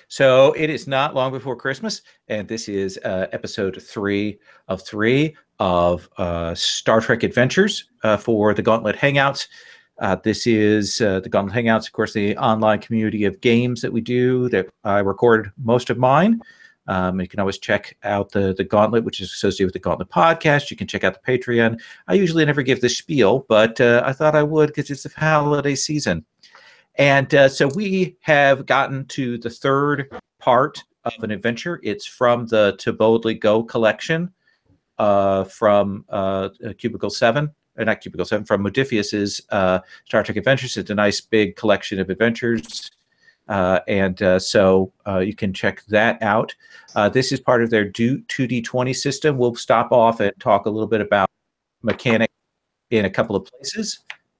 So it is not long before Christmas, and this is episode 3 of Star Trek Adventures for the Gauntlet Hangouts. This is the Gauntlet Hangouts, of course, the online community of games that we do that I record most of mine. You can always check out the Gauntlet, which is associated with the Gauntlet podcast. You can check out the Patreon. I usually never give the spiel, but I thought I would because it's the holiday season. And so we have gotten to the third part of an adventure. It's from the To Boldly Go collection from Cubicle 7. Not Cubicle 7, from Modiphius's Star Trek Adventures. It's a nice big collection of adventures. So you can check that out. This is part of their 2D20 system. We'll stop off and talk a little bit about mechanics in a couple of places.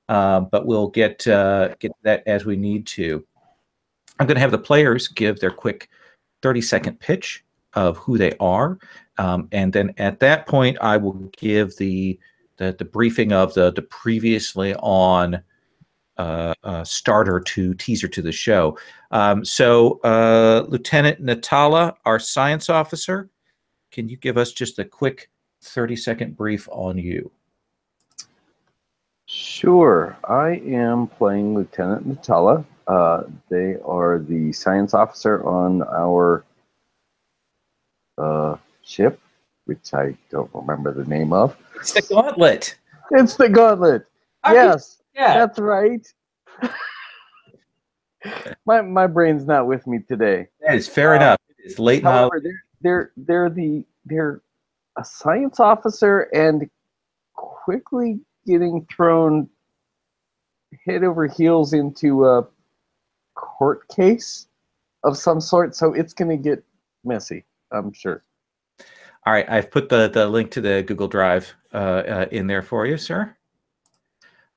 But we'll get that as we need to. I'm going to have the players give their quick 30-second pitch of who they are, and then at that point, I will give the briefing of the previously on starter to teaser to the show. So Lieutenant Natala, our science officer, can you give us just a quick 30-second brief on you? Sure. I am playing Lieutenant Natala. They are the science officer on our ship, which I don't remember the name of. It's the Gauntlet. It's the Gauntlet. Yes, that's right. my brain's not with me today. That is fair enough. It's late. However, they're a science officer and quickly getting thrown head over heels into a court case of some sort, so it's going to get messy, I'm sure. All right, I've put the link to the Google Drive in there for you, sir.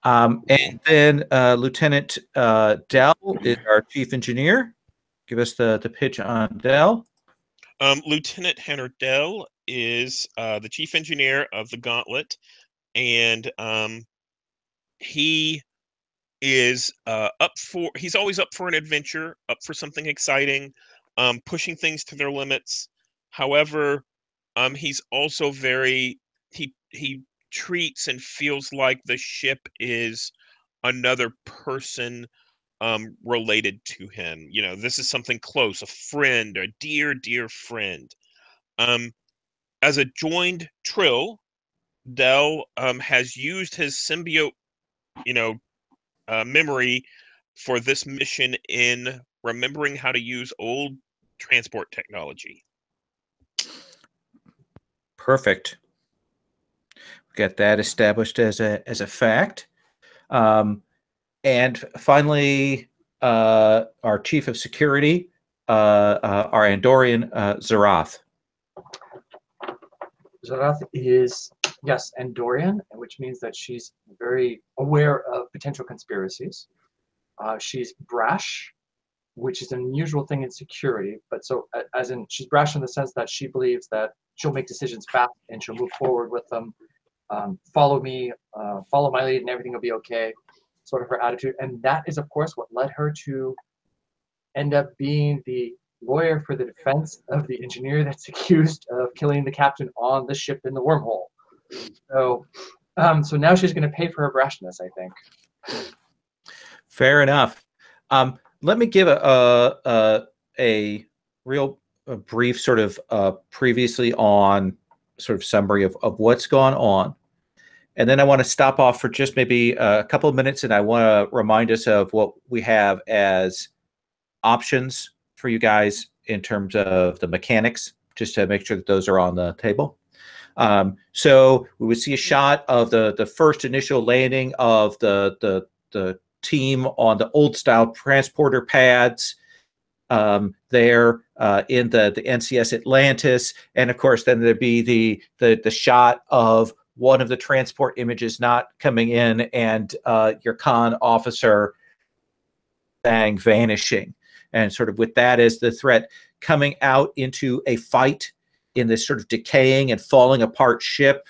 And then Lieutenant Dell is our chief engineer. Give us the pitch on Dell. Lieutenant Henry Dell is the chief engineer of the Gauntlet. And he is he's always up for an adventure, up for something exciting, pushing things to their limits. However, he's also he treats and feels like the ship is another person related to him. You know, this is something close, a friend, a dear, dear friend. As a joined Trill, Dell has used his symbiote, memory for this mission in remembering how to use old transport technology. Perfect. Get that established as a fact. And finally, our chief of security, our Andorian, Zarath. Zarath is, yes, Andorian, which means that she's very aware of potential conspiracies. She's brash, which is an unusual thing in security, but as in she's brash in the sense that she believes that she'll make decisions fast and she'll move forward with them. Follow me, follow my lead, and everything will be okay. Sort of her attitude, and that is, of course, what led her to end up being the lawyer for the defense of the engineer that's accused of killing the captain on the ship in the wormhole. So now she's going to pay for her brashness, I think. Fair enough. Let me give a real brief sort of previously on sort of summary of what's gone on. And then I want to stop off for just maybe a couple of minutes, and I want to remind us of what we have as options for you guys in terms of the mechanics, just to make sure that those are on the table. So we would see a shot of the first initial landing of the team on the old style transporter pads there in the NCS Atlantis, and of course then there'd be the shot of one of the transport images not coming in and your con officer vanishing, and sort of with that as the threat coming out into a fight in this sort of decaying and falling apart ship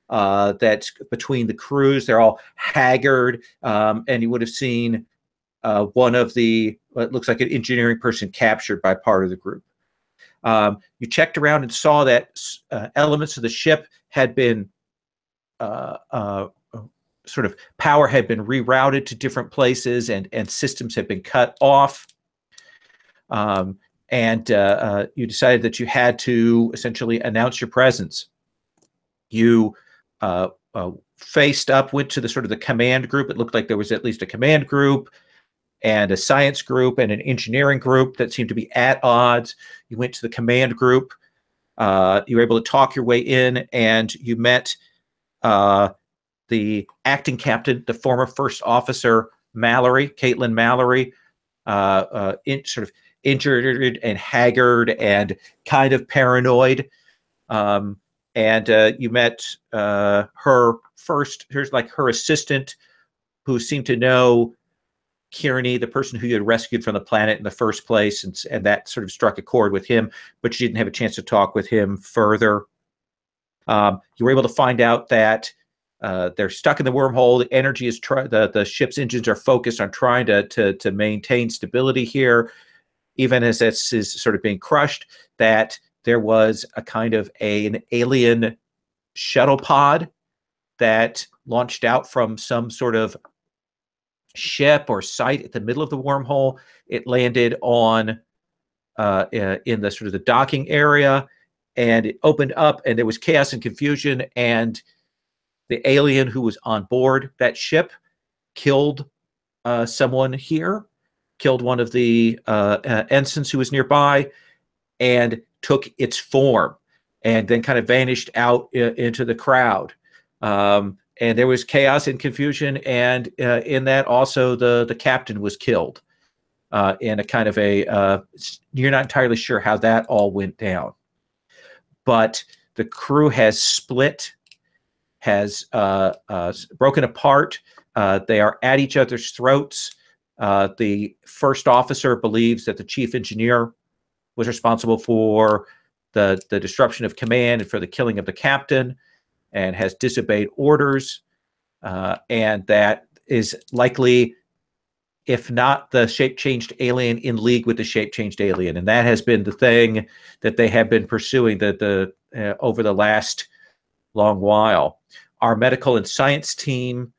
that's between the crews. They're all haggard, and you would have seen one of the, it looks like an engineering person captured by part of the group. You checked around and saw that elements of the ship had been sort of power had been rerouted to different places, and systems had been cut off. And you decided that you had to essentially announce your presence. You faced up, went to the sort of the command group. It looked like there was at least a command group and a science group and an engineering group that seemed to be at odds. You went to the command group. You were able to talk your way in, and you met the acting captain, the former first officer, Mallory, Caitlin Mallory, sort of injured and haggard and kind of paranoid. And you met her assistant, who seemed to know Kearney, the person who you had rescued from the planet in the first place, and that sort of struck a chord with him, but you didn't have a chance to talk with him further. You were able to find out that they're stuck in the wormhole. The energy is the ship's engines are focused on trying to maintain stability here, even as this is sort of being crushed. That there was a kind of an alien shuttle pod that launched out from some sort of ship or site at the middle of the wormhole. It landed on in the sort of the docking area, and it opened up, and there was chaos and confusion, and the alien who was on board that ship killed someone here, killed one of the ensigns who was nearby, and took its form, and then kind of vanished out into the crowd. And there was chaos and confusion, and in that also the captain was killed in a kind of a, you're not entirely sure how that all went down. But the crew has split, has broken apart. They are at each other's throats. The first officer believes that the chief engineer was responsible for the disruption of command and for the killing of the captain, and has disobeyed orders. And that is likely, if not the shape-changed alien, in league with the shape-changed alien. And that has been the thing that they have been pursuing over the last long while. Our medical and science team,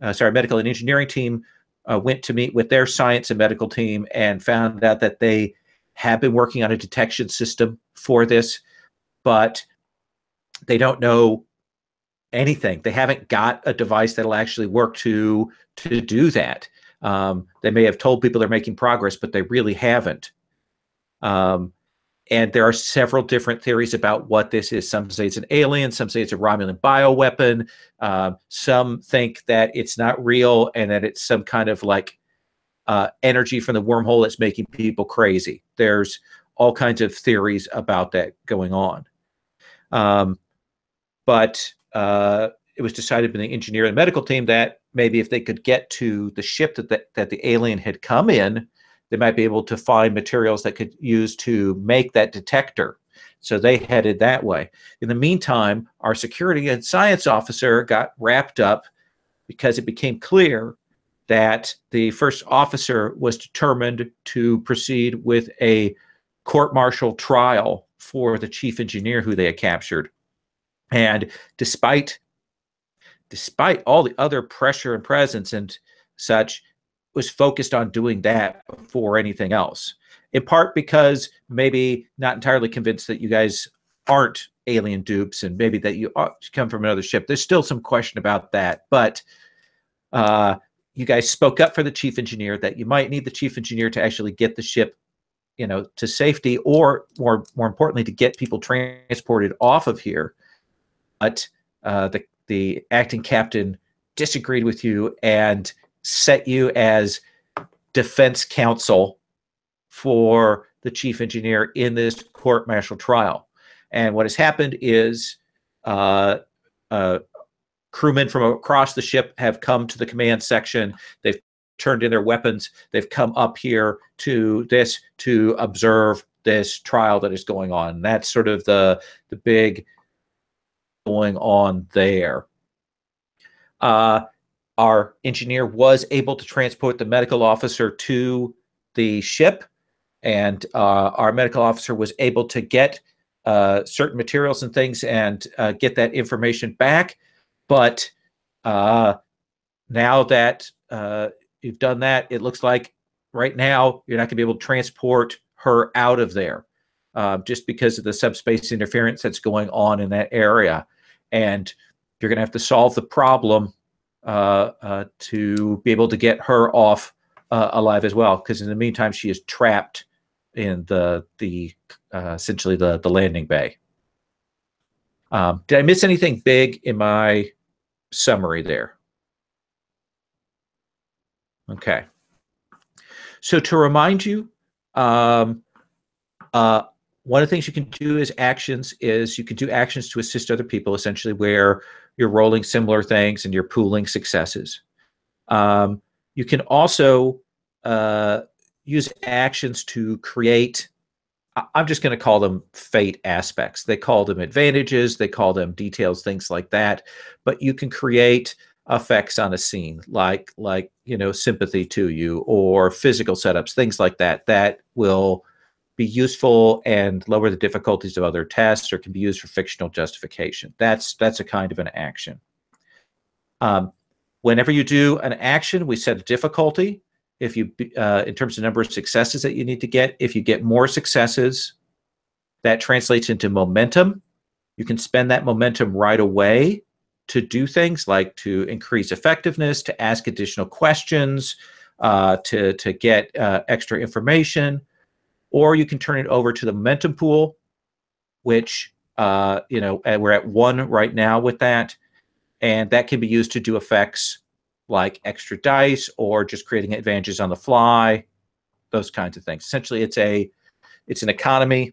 medical and engineering team went to meet with their science and medical team and found out that they have been working on a detection system for this, but they don't know anything. They haven't got a device that'll actually work to do that. They may have told people they're making progress, but they really haven't. And there are several different theories about what this is. Some say it's an alien. Some say it's a Romulan bioweapon. Some think that it's not real and that it's some kind of like energy from the wormhole that's making people crazy. There's all kinds of theories about that going on. But it was decided by the engineer and medical team that maybe if they could get to the ship that the alien had come in, they might be able to find materials that could use to make that detector. So they headed that way. In the meantime, our security and science officer got wrapped up because it became clear that the first officer was determined to proceed with a court-martial trial for the chief engineer who they had captured. And despite all the other pressure and presence and such, was focused on doing that before anything else. In part because maybe not entirely convinced that you guys aren't alien dupes, and maybe that you come from another ship. There's still some question about that, but you guys spoke up for the chief engineer that you might need the chief engineer to actually get the ship, to safety, or more importantly, to get people transported off of here. But the acting captain disagreed with you and set you as defense counsel for the chief engineer in this court-martial trial. And what has happened is crewmen from across the ship have come to the command section. They've turned in their weapons. They've come up here to observe this trial that is going on. And that's sort of the big going on there. our engineer was able to transport the medical officer to the ship, and our medical officer was able to get certain materials and things and get that information back. But now that you've done that, it looks like right now you're not going to be able to transport her out of there just because of the subspace interference that's going on in that area. And you're going to have to solve the problem to be able to get her off alive as well, because in the meantime she is trapped in the essentially the landing bay. Did I miss anything big in my summary there? Okay. So to remind you, one of the things you can do is actions. Is you can do actions to assist other people, essentially, where you're rolling similar things and you're pooling successes. You can also use actions to create, I'm just going to call them fate aspects. They call them advantages, they call them details, things like that. But you can create effects on a scene, like sympathy to you, or physical setups, things like that, that will be useful and lower the difficulties of other tests, or can be used for fictional justification. That's a kind of an action. Whenever you do an action, we set a difficulty. If you, in terms of number of successes that you need to get, if you get more successes, that translates into momentum. You can spend that momentum right away to do things like to increase effectiveness, to ask additional questions, to get extra information, or you can turn it over to the momentum pool, which we're at 1 right now with that, and that can be used to do effects like extra dice or just creating advantages on the fly, those kinds of things. Essentially, it's an economy,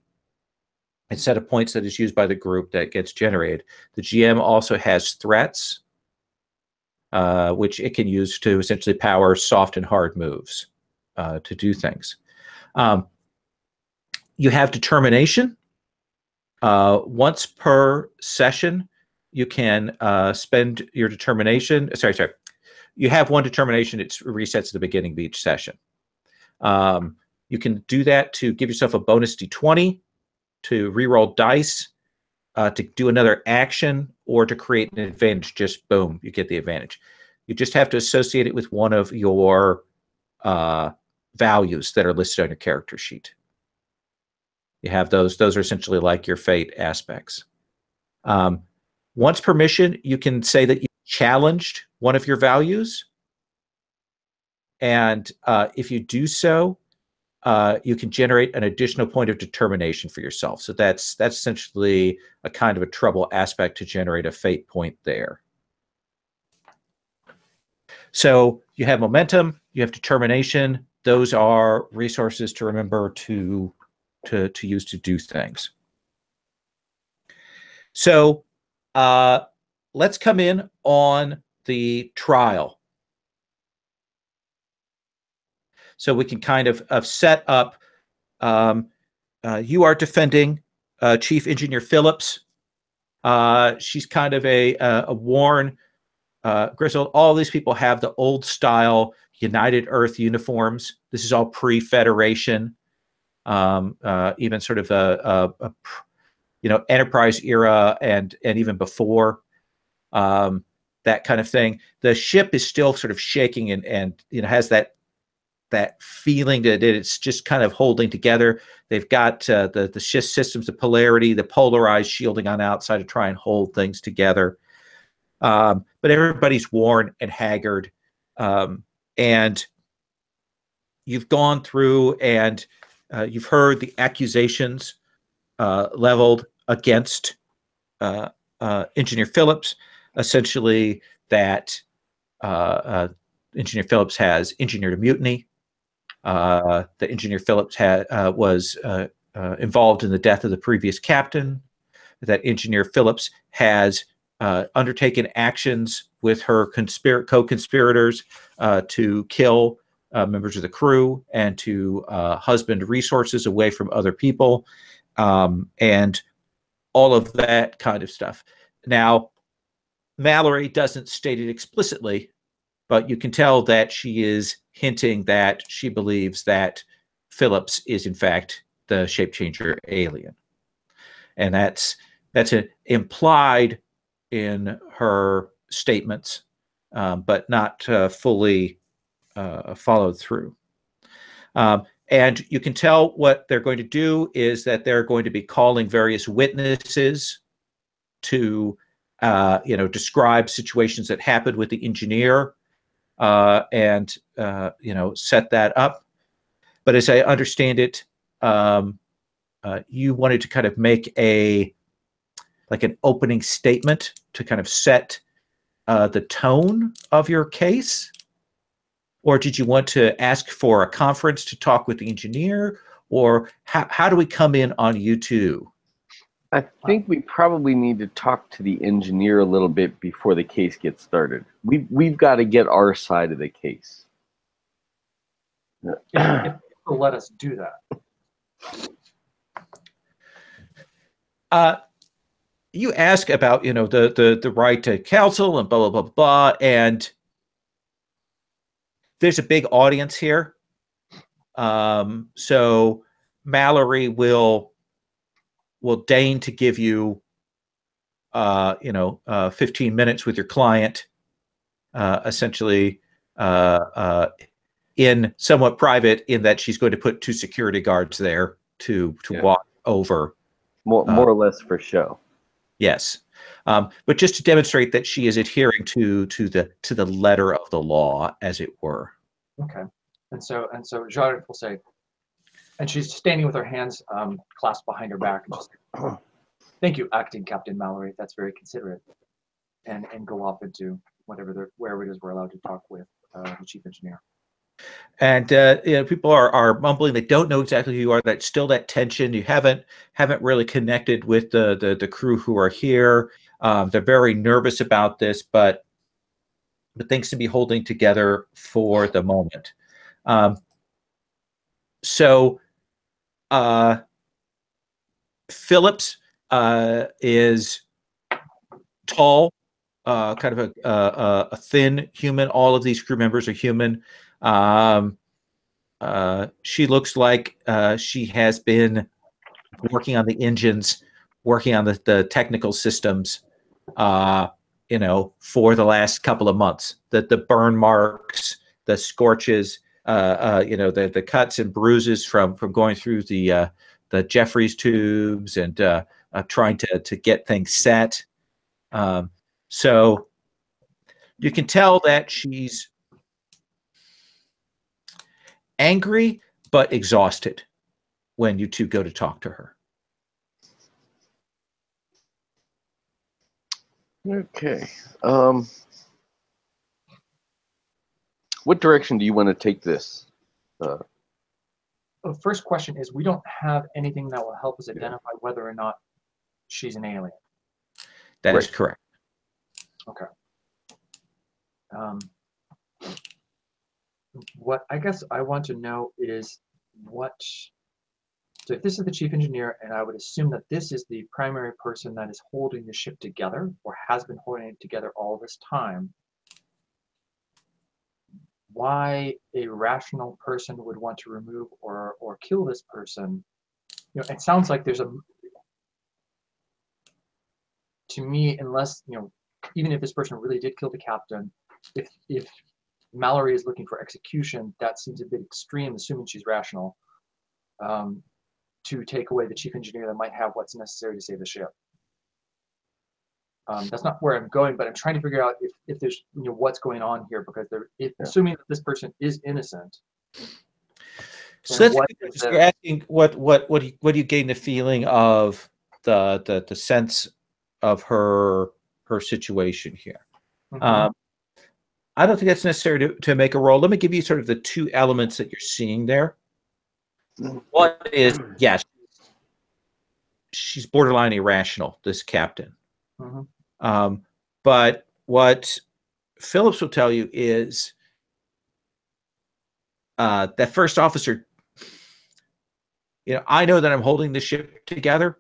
a set of points that is used by the group that gets generated. The GM also has threats, which it can use to essentially power soft and hard moves to do things. You have determination. Once per session, you can spend your determination. Sorry. You have 1 determination. It resets at the beginning of each session. You can do that to give yourself a bonus d20, to reroll dice, to do another action, or to create an advantage. Just boom, you get the advantage. You just have to associate it with one of your values that are listed on your character sheet. You have those. Those are essentially like your fate aspects. Once per mission, you can say that you challenged one of your values. And if you do so, you can generate an additional point of determination for yourself. So that's essentially a kind of a trouble aspect to generate a fate point there. So you have momentum, you have determination. Those are resources to remember to use to do things. So let's come in on the trial. So we can kind of set up, you are defending Chief Engineer Phillips. She's kind of a worn, grizzled. All these people have the old style United Earth uniforms. This is all pre-Federation, even sort of a Enterprise era and even before, that kind of thing. The ship is still sort of shaking and has that feeling that it's just kind of holding together. They've got the shift systems, the polarity, the polarized shielding on the outside to try and hold things together. But everybody's worn and haggard. And you've gone through and you've heard the accusations leveled against Engineer Phillips, essentially that Engineer Phillips has engineered a mutiny. That Engineer Phillips was involved in the death of the previous captain, that Engineer Phillips has undertaken actions with her co-conspirators to kill members of the crew and to husband resources away from other people, and all of that kind of stuff. Now, Mallory doesn't state it explicitly, but you can tell that she is hinting that she believes that Phillips is in fact the shape changer alien, and that's implied in her statements, but not fully followed through. And you can tell what they're going to do is that they're going to be calling various witnesses to, describe situations that happened with the engineer, and set that up. But as I understand it, you wanted to kind of make an opening statement to kind of set the tone of your case. Or did you want to ask for a conference to talk with the engineer? Or how do we come in on you two? I think we probably need to talk to the engineer a little bit before the case gets started. We've got to get our side of the case. If they'll let us do that. You ask about the right to counsel and blah blah blah blah, and there's a big audience here, so Mallory will deign to give you 15 minutes with your client, essentially in somewhat private, in that she's going to put 2 security guards there to walk over, more or less for show. Yes, but just to demonstrate that she is adhering to the letter of the law, as it were. Okay. And so Jarek will say, and she's standing with her hands clasped behind her back, and just, thank you, Acting Captain Mallory. That's very considerate. And go off into wherever it is we're allowed to talk with the chief engineer. And people are mumbling. They don't know exactly who you are. That's still that tension. You haven't really connected with the crew who are here. They're very nervous about this, but things to be holding together for the moment. So Phillips is tall, kind of a thin human. All of these crew members are human. She looks like she has been working on the engines, working on the technical systems, for the last couple of months. The burn marks, the scorches, the cuts and bruises from going through the Jeffries tubes and trying to get things set. So you can tell that she's angry but exhausted when you two go to talk to her. Okay. What direction do you want to take this? The first question is, we don't have anything that will help us identify whether or not she's an alien. That is correct. Okay. What I guess I want to know is so if this is the chief engineer, and I would assume that this is the primary person that is holding the ship together, or has been holding it together all this time, why a rational person would want to remove or kill this person? It sounds like there's to me, unless, even if this person really did kill the captain, if Mallory is looking for execution, that seems a bit extreme, assuming she's rational, to take away the chief engineer that might have what's necessary to save the ship. That's not where I'm going, but I'm trying to figure out if there's what's going on here, because assuming that this person is innocent. So you're asking what do you gain the feeling of the sense of her situation here? Mm-hmm. I don't think that's necessary to make a roll. Let me give you sort of the 2 elements that you're seeing there. One is, yes, she's borderline irrational, this captain. Mm-hmm. But what Phillips will tell you is that first officer, I know that I'm holding the ship together,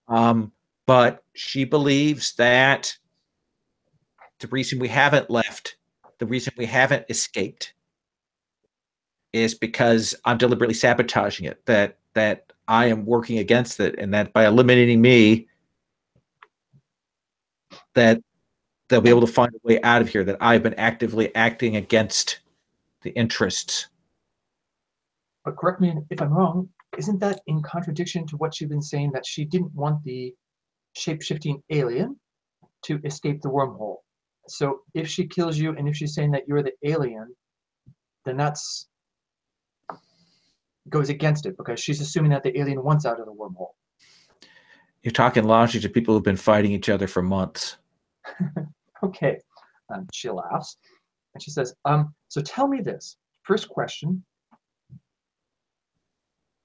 but she believes that the reason we haven't left the reason we haven't escaped is because I'm deliberately sabotaging it, that I am working against it, and that by eliminating me, that they'll be able to find a way out of here, that I've been actively acting against the interests. But correct me if I'm wrong, isn't that in contradiction to what you've been saying, that she didn't want the shape-shifting alien to escape the wormhole? So if she kills you and if she's saying that you're the alien, then that's goes against it, because she's assuming that the alien wants out of the wormhole. You're talking largely to people who've been fighting each other for months. Okay. She laughs and she says, so tell me this. First question.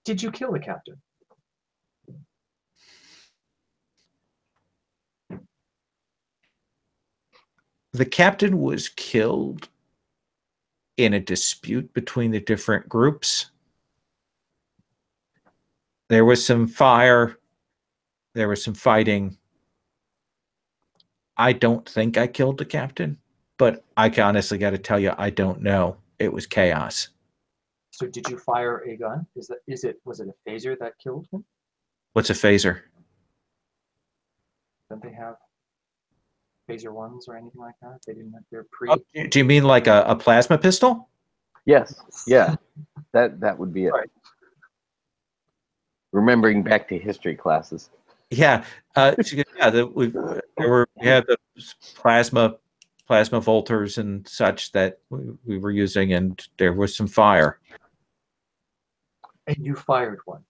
Did you kill the captain? The captain was killed in a dispute between the different groups. There was some fire. There was some fighting. I don't think I killed the captain, but I honestly got to tell you, I don't know. It was chaos. So did you fire a gun? Was it a phaser that killed him? What's a phaser? Don't they have phaser ones or anything like that? They didn't have their pre. Oh, do you mean like a plasma pistol? Yes. Yeah. That would be it. Right. Remembering back to history classes. Yeah. We had the plasma volters and such that we were using, and there was some fire. And you fired one.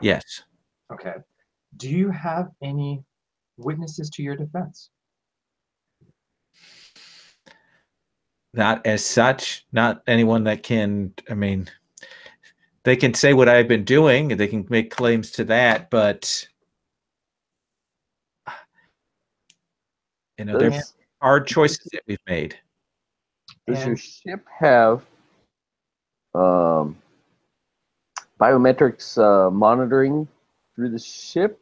Yes. Okay. Do you have any witnesses to your defense? Not as such, not anyone that can, I mean, they can say what I've been doing, they can make claims to that, but there's hard choices that we've made. Does your ship have biometrics monitoring through the ship?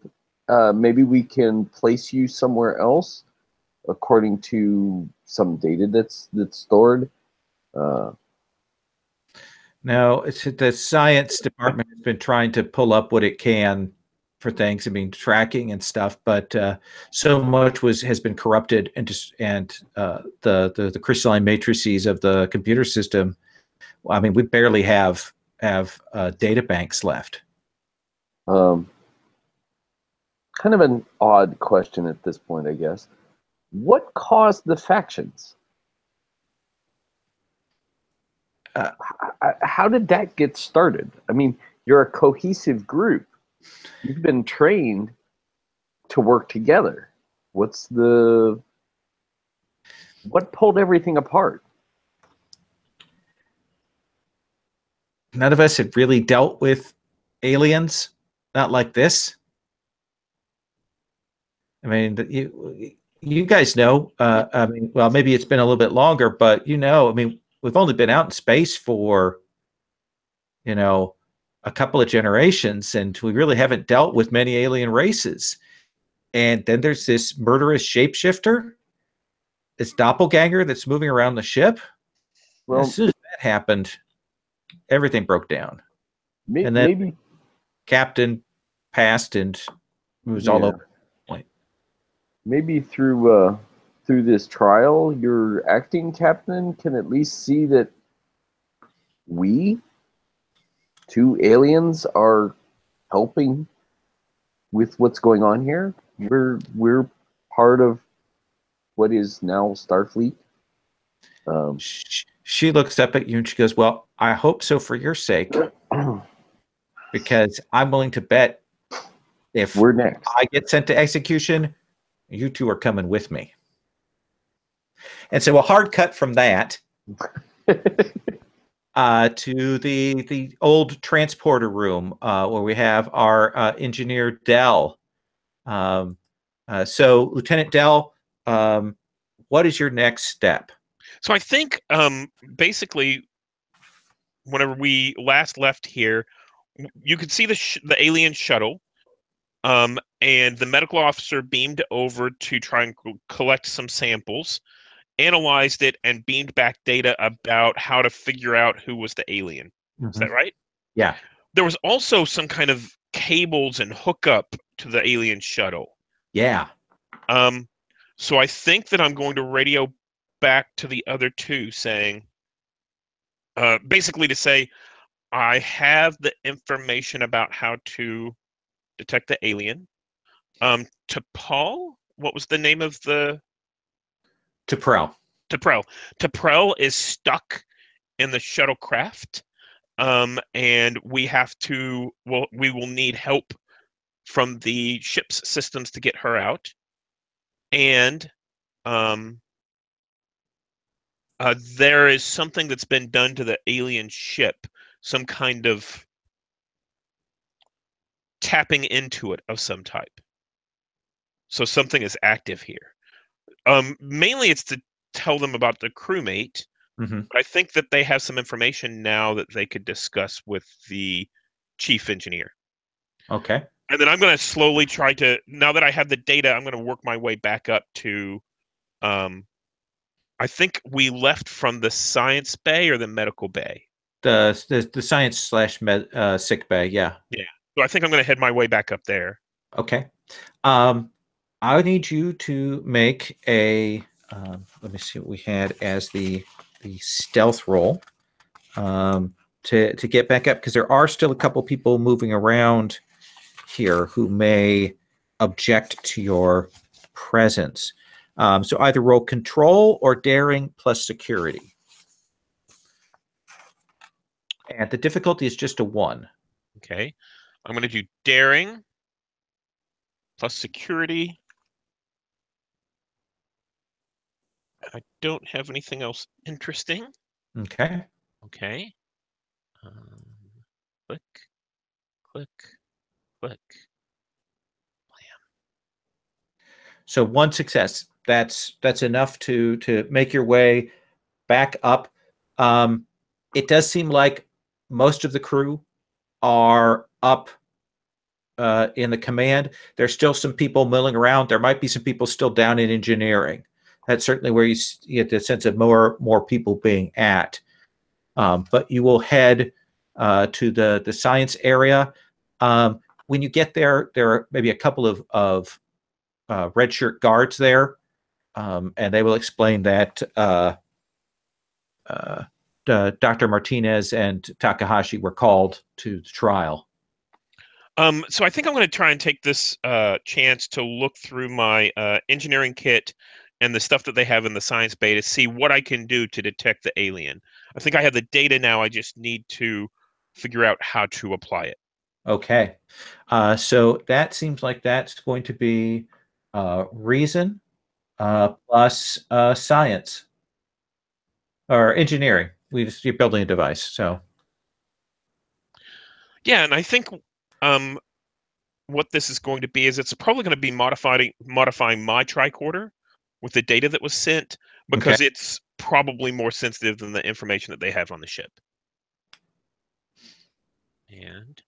Maybe we can place you somewhere else according to some data that's stored. No, it's the science department has been trying to pull up what it can for things. I mean, tracking and stuff, but so much has been corrupted, and the crystalline matrices of the computer system. I mean, we barely have data banks left. Kind of an odd question at this point, I guess. What caused the factions? How did that get started? I mean, you're a cohesive group. You've been trained to work together. What pulled everything apart? None of us had really dealt with aliens, not like this. I mean, you guys know. I mean, well, maybe it's been a little bit longer, but I mean, we've only been out in space for, a couple of generations, and we really haven't dealt with many alien races. And then there's this murderous shapeshifter, this doppelganger that's moving around the ship. Well, as soon as that happened, everything broke down. And then maybe Captain passed, and it was all over. Maybe through this trial, your acting captain can at least see that we, two aliens, are helping with what's going on here. We're part of what is now Starfleet. She looks up at you and she goes, "Well, I hope so for your sake, because I'm willing to bet if we're next, I get sent to execution, you two are coming with me." And so a hard cut from that to the old transporter room where we have our engineer Dell. So Lieutenant Dell, what is your next step? So I think basically, whenever we last left here, you could see the alien shuttle, and the medical officer beamed over to try and collect some samples. analyzed it and beamed back data about how to figure out who was the alien. Is that right? Yeah. There was also some kind of cables and hookup to the alien shuttle. Yeah. So I think that I'm going to radio back to the other two saying, basically to say, I have the information about how to detect the alien. To Paul, what was the name of the? T'Prel. T'Prel. T'Prel is stuck in the shuttlecraft, and we have to. Well, we will need help from the ship's systems to get her out, and there is something that's been done to the alien ship, some kind of tapping into it of some type. So something is active here. Mainly it's to tell them about the crewmate. Mm-hmm. But I think that they have some information now that they could discuss with the chief engineer. Okay. And then I'm going to slowly try to, now that I have the data, I'm going to work my way back up to, I think we left from the science bay or the medical bay. The science / sick bay. Yeah. Yeah. So I think I'm going to head my way back up there. Okay. I need you to make a. Let me see what we had as the stealth roll to get back up, because there are still a couple people moving around here who may object to your presence. So either roll control or daring plus security. And the difficulty is just a 1. Okay. I'm going to do daring plus security. I don't have anything else interesting. Okay. Okay. Click, click, click. So 1 success. That's enough to make your way back up. It does seem like most of the crew are up in the command. There's still some people milling around. There might be some people still down in engineering. That's certainly where you get the sense of more people being at. But you will head to the science area. When you get there, there are maybe a couple of red shirt guards there, and they will explain that Dr. Martinez and Takahashi were called to the trial. So I think I'm going to try and take this chance to look through my engineering kit and the stuff that they have in the science bay to see what I can do to detect the alien. I think I have the data now. I just need to figure out how to apply it. Okay. So that seems like that's going to be reason plus science or engineering. You're building a device, so. Yeah, and I think what this is going to be is it's probably going to be modifying my tricorder with the data that was sent, because it's probably more sensitive than the information that they have on the ship. And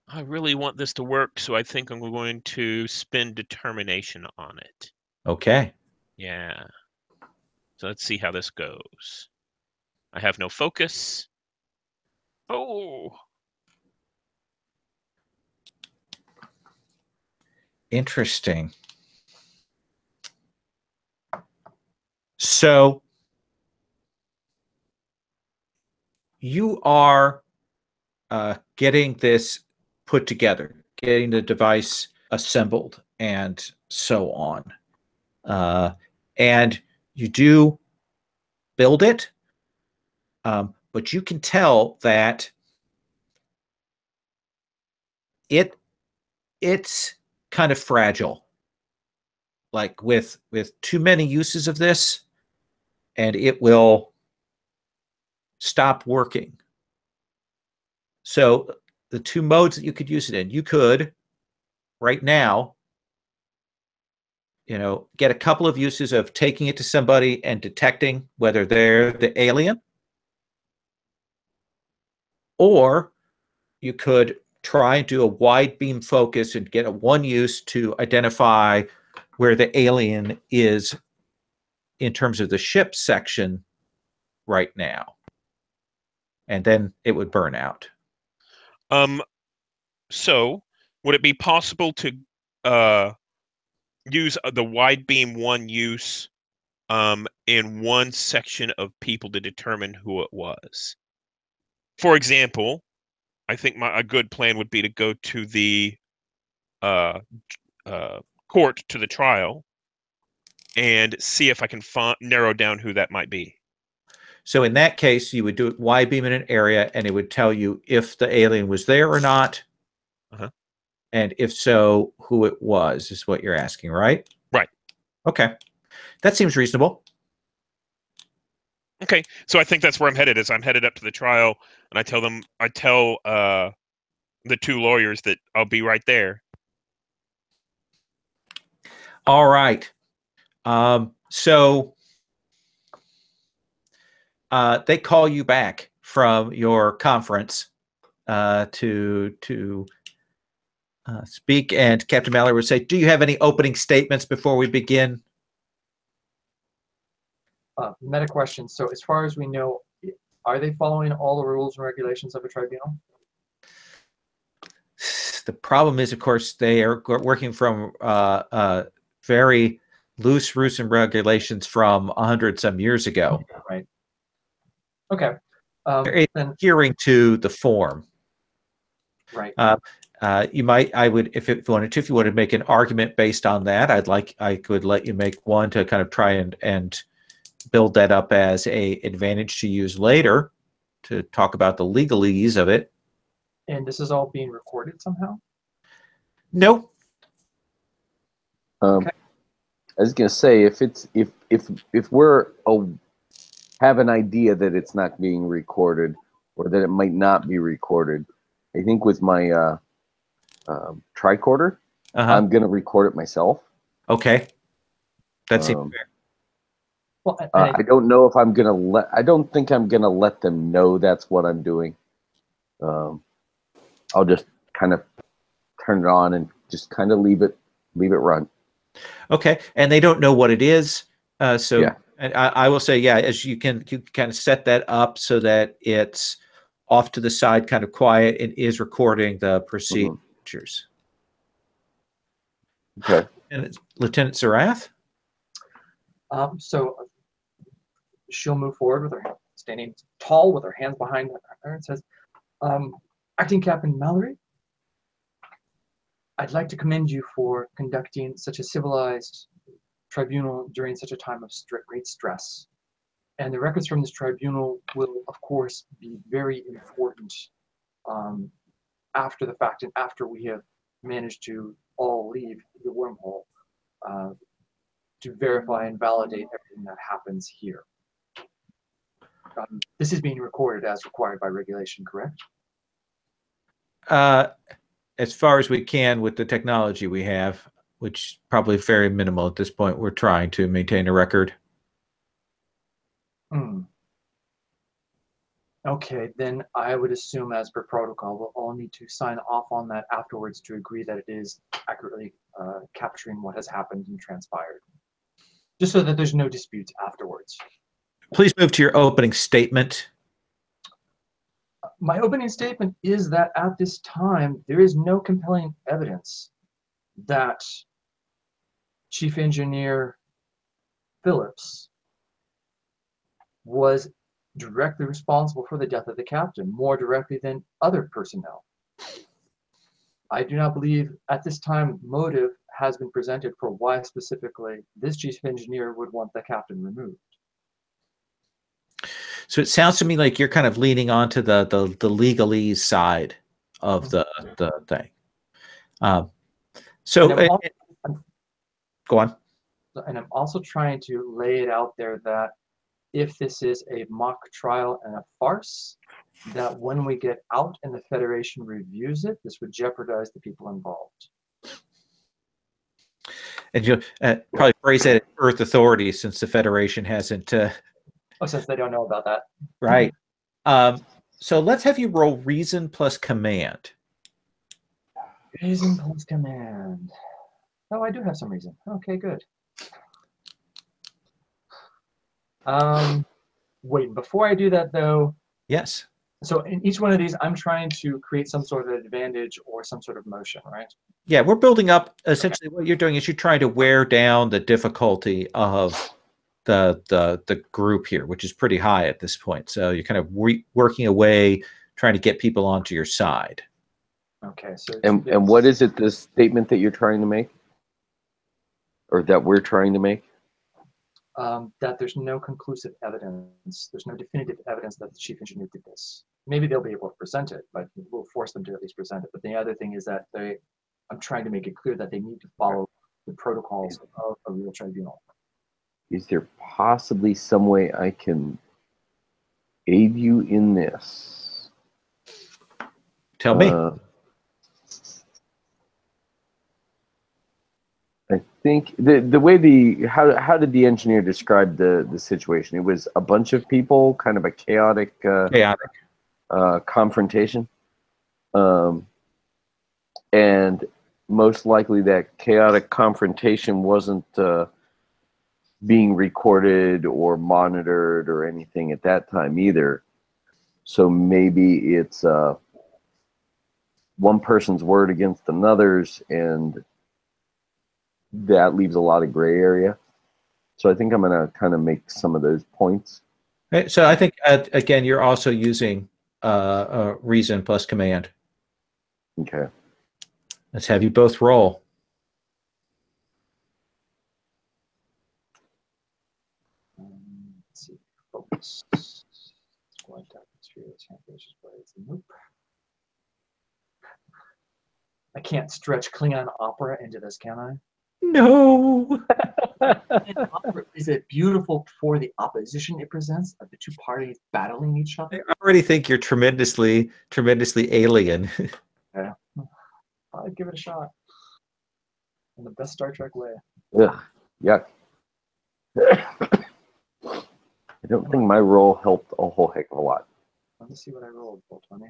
I really want this to work, so I think I'm going to spend determination on it. Okay. Yeah. So let's see how this goes. I have no focus. Oh. Interesting. So you are getting this put together, getting the device assembled, and so on. And you do build it, but you can tell that it's kind of fragile. Like with too many uses of this, and it will stop working. So the 2 modes that you could use it in, you could right now, get a couple of uses of taking it to somebody and detecting whether they're the alien, or you could try and do a wide beam focus and get a one use to identify where the alien is in terms of the ship section right now. And then it would burn out. So would it be possible to use the wide beam one use in one section of people to determine who it was? For example, I think a good plan would be to go to the court, to the trial, and see if I can narrow down who that might be. So in that case, you would do it wide beam in an area, and it would tell you if the alien was there or not. And if so, who it was, is what you're asking, right? Right. Okay. That seems reasonable. Okay. So I think that's where I'm headed. Is I'm headed up to the trial, and I tell the two lawyers that I'll be right there. All right. So they call you back from your conference to speak, and Captain Mallory would say, "Do you have any opening statements before we begin?" Meta question. So as far as we know, are they following all the rules and regulations of a tribunal? The problem is, of course, they are working from very loose rules and regulations from 100-some years ago. Right. Okay. They're adhering to the form. Right. You might, I would, if you wanted to make an argument based on that, I could let you make one to kind of try and build that up as a advantage to use later to talk about the legalese of it. And this is all being recorded somehow? No. Okay. I was gonna say, if we're have an idea that it's not being recorded or that it might not be recorded, I think with my tricorder, I'm gonna record it myself. Okay, that seems fair. Well, I don't know if I'm gonna I don't think I'm gonna let them know that's what I'm doing. I'll just kind of turn it on and just kind of leave it run. Okay, and they don't know what it is, so yeah. And I will say, yeah, as you kind of set that up so that it's off to the side, kind of quiet, and is recording the procedures. Okay. And it's Lieutenant Zarath? So she'll move forward with her standing tall with her hands behind her and says, Acting Captain Mallory, I'd like to commend you for conducting such a civilized tribunal during such a time of great stress. And the records from this tribunal will, of course, be very important after the fact and after we have managed to all leave the wormhole to verify and validate everything that happens here. This is being recorded as required by regulation, correct? As far as we can with the technology we have, which is probably very minimal at this point. We're trying to maintain a record. Okay, then I would assume, as per protocol, we'll all need to sign off on that afterwards to agree that it is accurately capturing what has happened and transpired, just so that there's no disputes afterwards. Please move to your opening statement. My opening statement is that at this time, there is no compelling evidence that Chief Engineer Phillips was directly responsible for the death of the captain, more directly than other personnel. I do not believe at this time motive has been presented for why specifically this chief engineer would want the captain removed. So it sounds to me like you're kind of leaning onto the legalese side of the thing. Go on. And I'm also trying to lay it out there that if this is a mock trial and a farce, that when we get out and the Federation reviews it, this would jeopardize the people involved. And you'll probably phrase it at Earth Authority, since the Federation hasn't... since they don't know about that. Right. So let's have you roll reason plus command. Reason plus command. Oh, I do have some reason. Okay, good. Wait, before I do that though, Yes. so in each one of these, I'm trying to create some sort of advantage or some sort of motion, right? Yeah, we're building up. Essentially, what you're doing is you're trying to wear down the difficulty of the group here, which is pretty high at this point. So you're kind of working away, trying to get people onto your side. Okay, so And what is it, this statement that you're trying to make? Or that we're trying to make? that there's no conclusive evidence, there's no definitive evidence that the chief engineer did this. Maybe they'll be able to present it, but we'll force them to at least present it. But the other thing is that I'm trying to make it clear that they need to follow the protocols of a real tribunal. Is there possibly some way I can aid you in this? Tell me. I think the way how did the engineer describe the situation? It was a bunch of people, kind of a chaotic confrontation, and most likely that chaotic confrontation wasn't being recorded or monitored or anything at that time either. So maybe it's one person's word against another's, and that leaves a lot of gray area. So I think I'm going to kind of make some of those points. Okay, so I think, again, you're also using reason plus command. Okay. Let's have you both roll. Let's see. Focus. Nope. I can't stretch Klingon opera into this, can I? No. Is it beautiful for the opposition it presents of the two parties battling each other? I already think you're tremendously alien. Yeah. I'd give it a shot. In the best Star Trek way. Ugh. Yuck. I don't think my roll helped a whole heck of a lot. Let me see what I rolled, Tony.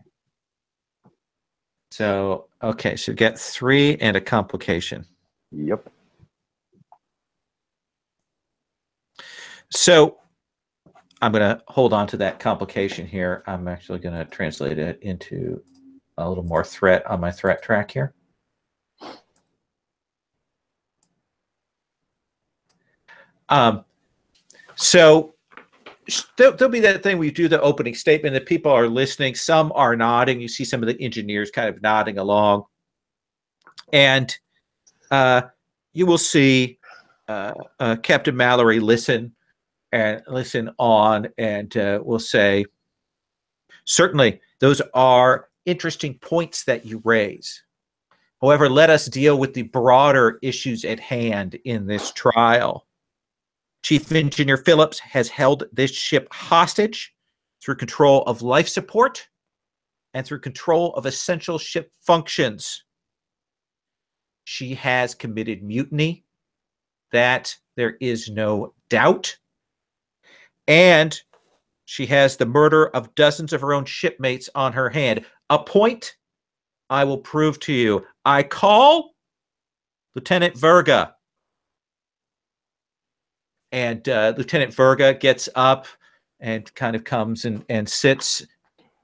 So, okay, so get 3 and a complication. Yep. So I'm going to hold on to that complication here. I'm actually going to translate it into a little more threat on my threat track here. So there'll be that thing where you do the opening statement that people are listening. Some are nodding. You see some of the engineers kind of nodding along. And you will see Captain Mallory listen on, and will say, certainly, those are interesting points that you raise. However, let us deal with the broader issues at hand in this trial. Chief Engineer Phillips has held this ship hostage through control of life support and through control of essential ship functions. She has committed mutiny, that there is no doubt. And she has the murder of dozens of her own shipmates on her hand. A point I will prove to you. I call Lieutenant Verga. And Lieutenant Verga gets up and kind of comes and sits.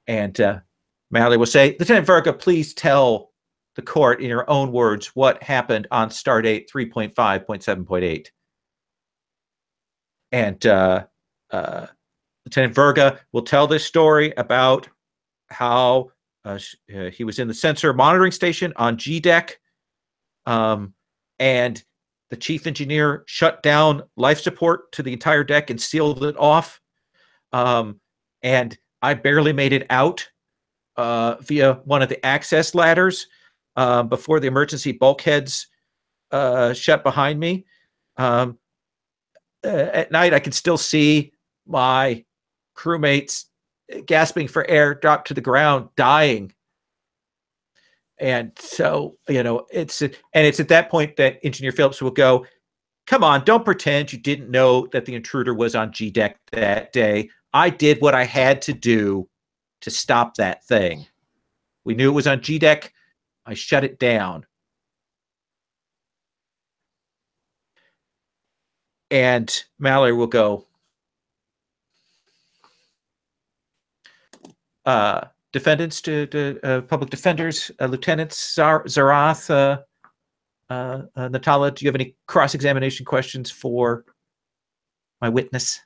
And Mallory will say, Lieutenant Verga, please tell the court in your own words what happened on Stardate 3.5.7.8. And Lieutenant Verga will tell this story about how he was in the sensor monitoring station on G deck, and the chief engineer shut down life support to the entire deck and sealed it off. And I barely made it out via one of the access ladders before the emergency bulkheads shut behind me. At night, I can still see my crewmates gasping for air, dropped to the ground, dying. And so, it's at that point that Engineer Phillips will go, come on, don't pretend you didn't know that the intruder was on G deck that day. I did what I had to do to stop that thing. We knew it was on G deck. I shut it down. And Mallory will go, defendants to public defenders, lieutenants, Zarath, Natala, do you have any cross-examination questions for my witness?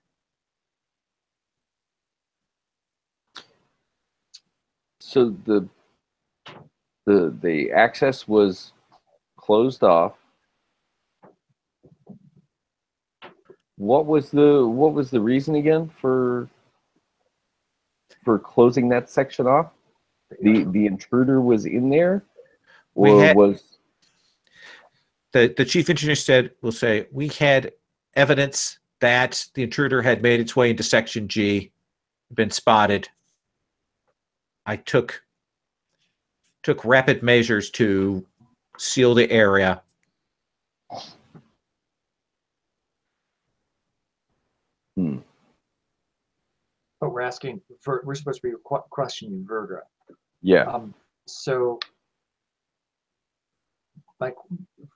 So the access was closed off. What was the reason again for closing that section off? The intruder was in there, or was the chief engineer will say we had evidence that the intruder had made its way into section G, been spotted. I took rapid measures to seal the area. But we're asking, we're supposed to be questioning Verga. Yeah. So, like,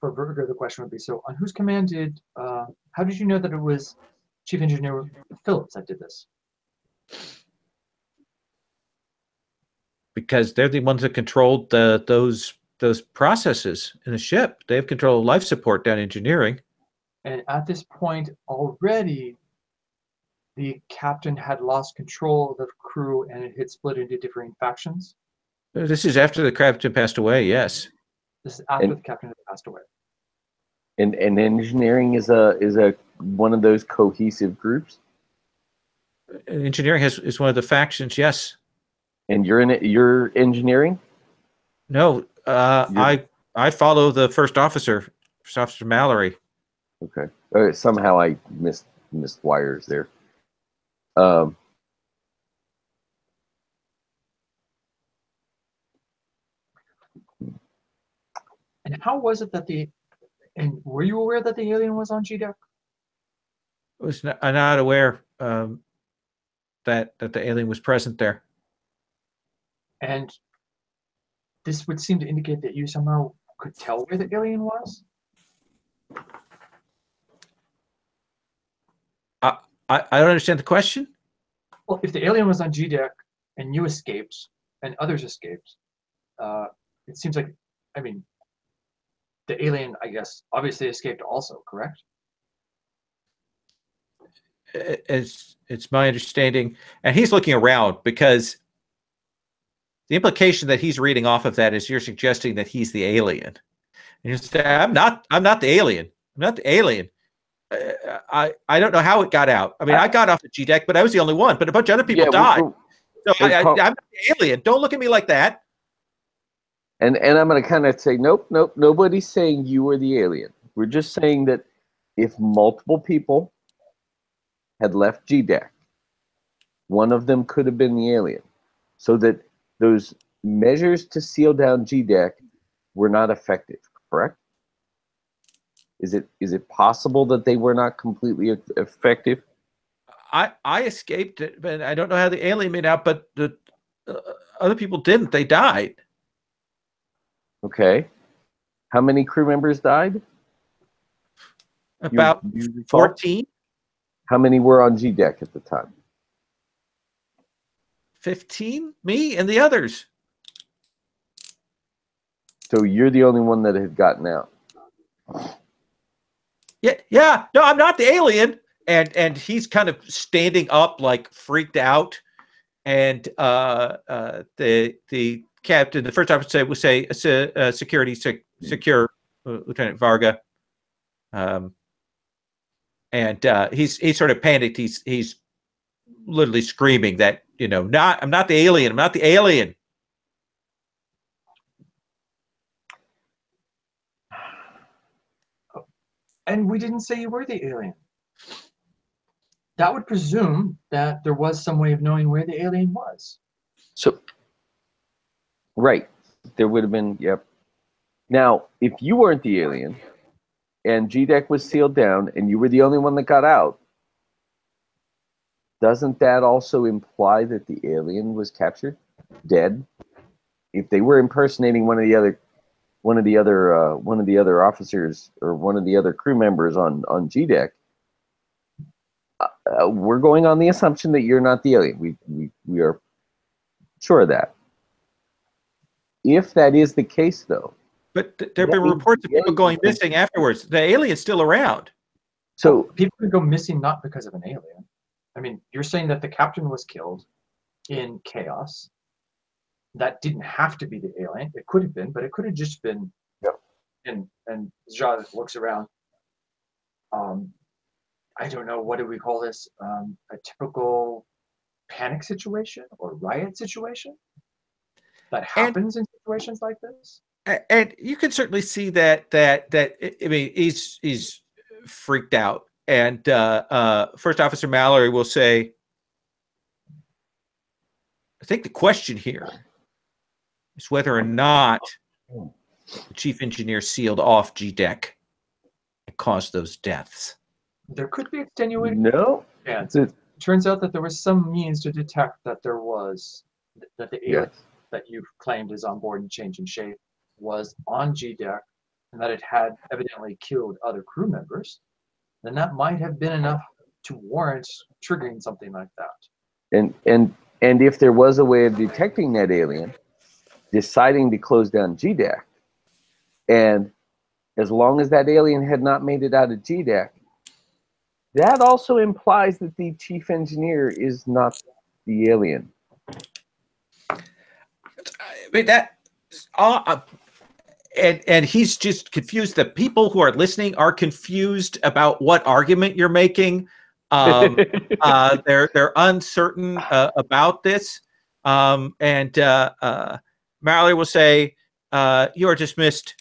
for Verga, the question would be, so on whose command how did you know that it was Chief Engineer Phillips that did this? Because they're the ones that controlled those processes in the ship. They have control of life support down engineering. And at this point already, the captain had lost control of the crew and it had split into differing factions. This is after the captain passed away, yes. This is after the captain had passed away. And engineering is a one of those cohesive groups. Engineering is one of the factions, yes. And you're engineering? No, I follow the first officer Mallory. Okay. Somehow I missed wires there. And how was it that and were you aware that the alien was on G deck? I'm not aware that the alien was present there. And this would seem to indicate that you somehow could tell where the alien was? I don't understand the question. Well, if the alien was on G deck and you escaped and others escaped, it seems like, I mean, the alien, I guess, obviously escaped also, correct? It's my understanding, and he's looking around because the implication that he's reading off of that is you're suggesting that he's the alien. And you say, I'm not the alien. I'm not the alien. I don't know how it got out. I mean, I got off the G deck, but I was the only one. But a bunch of other people died. So I'm not the alien. Don't look at me like that. And I'm going to kind of say, nope. Nobody's saying you were the alien. We're just saying that if multiple people had left G deck, one of them could have been the alien. So that those measures to seal down G deck were not effective, correct? Is it possible that they were not completely effective? I escaped it, but I don't know how the alien made out, but the other people didn't. They died. Okay. How many crew members died? About 14. How many were on G deck at the time? 15. Me and the others. So you're the only one that had gotten out. Yeah. No, I'm not the alien. And he's kind of standing up, like freaked out. And the captain, the first officer, would say, "Security, secure, Lieutenant Varga." And he's sort of panicked. He's literally screaming that, I'm not the alien. I'm not the alien. And we didn't say you were the alien. That would presume that there was some way of knowing where the alien was. So, right. There would have been, yep. Now, if you weren't the alien and G deck was sealed down and you were the only one that got out, doesn't that also imply that the alien was captured, dead? If they were impersonating one of the other officers or one of the other crew members on G deck, we're going on the assumption that you're not the alien. We are sure of that. If that is the case, though, but there have been reports of people going missing afterwards. The alien's still around. So people could go missing not because of an alien. I mean, you're saying that the captain was killed in chaos. That didn't have to be the alien. It could have been, but it could have just been. Yep. And Zha looks around. I don't know, what do we call this? A typical panic situation or riot situation that happens in situations like this. And you can certainly see that I mean, he's freaked out. And First Officer Mallory will say, I think the question here is whether or not the chief engineer sealed off G deck and caused those deaths. There could be extenuating. No. Chance. It turns out that there was some means to detect that there was that the alien that you've claimed is on board and changing shape was on G deck, and that it had evidently killed other crew members. Then that might have been enough to warrant triggering something like that. And if there was a way of detecting that alien, deciding to close down G deck, and as long as that alien had not made it out of G deck, that also implies that the chief engineer is not the alien. I mean, that, and he's just confused. The people who are listening are confused about what argument you're making. They're uncertain about this. And Mallory will say, "You are dismissed,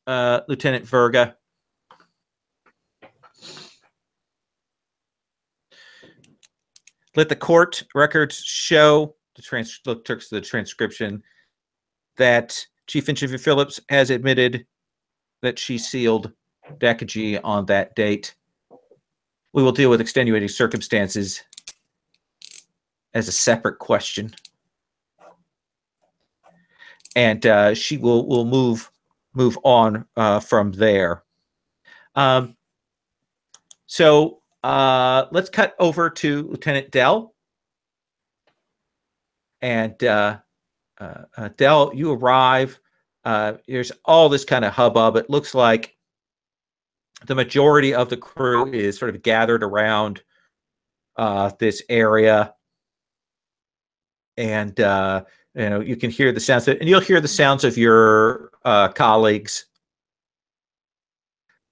Lieutenant Verga." Let the court records show the transcription that Chief Engineer Phillips has admitted that she sealed Deck G on that date. We will deal with extenuating circumstances as a separate question, and she will move on from there. So let's cut over to Lieutenant Dell. And Dell, you arrive. There's all this kind of hubbub. It looks like the majority of the crew is sort of gathered around this area. And you can hear the sounds, and you'll hear the sounds of your colleagues'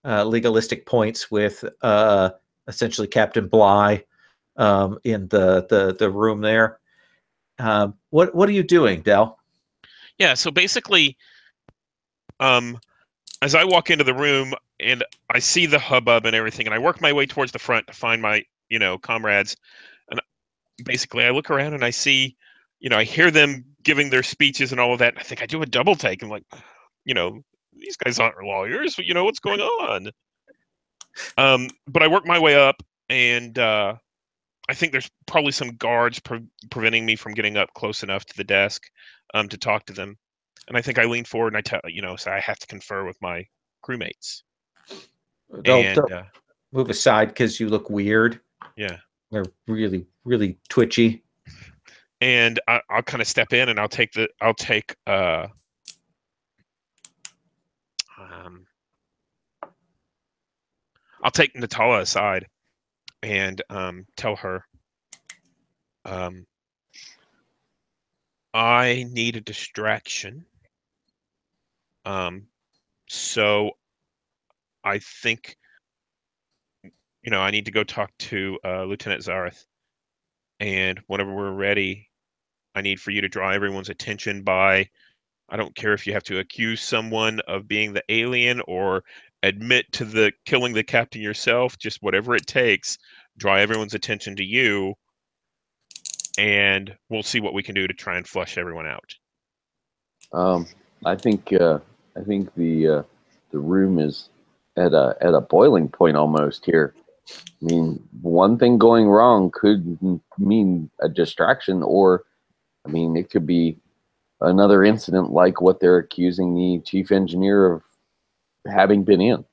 legalistic points with essentially Captain Bly in the room there. What are you doing, Dell? Yeah, so basically, as I walk into the room and I see the hubbub and everything, and I work my way towards the front to find my comrades, and basically I look around and I see, I hear them giving their speeches and all of that. I think I do a double take. I'm like, these guys aren't lawyers. What's going on? But I work my way up, and I think there's probably some guards preventing me from getting up close enough to the desk to talk to them. And I think I lean forward and I tell, so I have to confer with my crewmates. Don't move aside because you look weird. Yeah. They're really, really twitchy. And I'll kind of step in and I'll take Natala aside and tell her, I need a distraction. So I think, I need to go talk to Lieutenant Zareth. And whenever we're ready, I need for you to draw everyone's attention by, I don't care if you have to accuse someone of being the alien or admit to killing the captain yourself, just whatever it takes, draw everyone's attention to you, and we'll see what we can do to try and flush everyone out. I think the room is at a boiling point almost here. I mean, one thing going wrong could mean a distraction, or, I mean, it could be another incident like what they're accusing the chief engineer of having been in.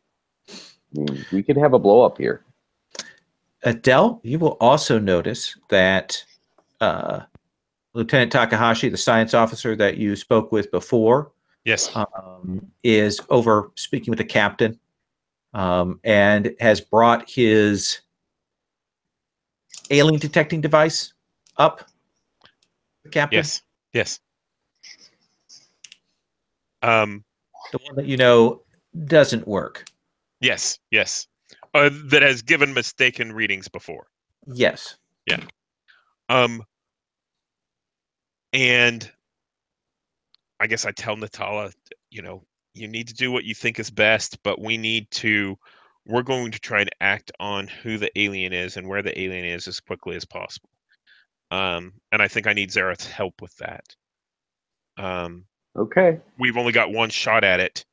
I mean, we could have a blow up here. Adele, you will also notice that Lieutenant Takahashi, the science officer that you spoke with before, Yes. is over speaking with the captain, and has brought his alien detecting device up. Captain? Yes. Yes. The one that you know doesn't work. Yes. Yes. That has given mistaken readings before. Yes. Yeah. And I guess I tell Natala, you need to do what you think is best, but we're going to try and act on who the alien is and where the alien is as quickly as possible. And I think I need Zareth's help with that. Okay. We've only got one shot at it,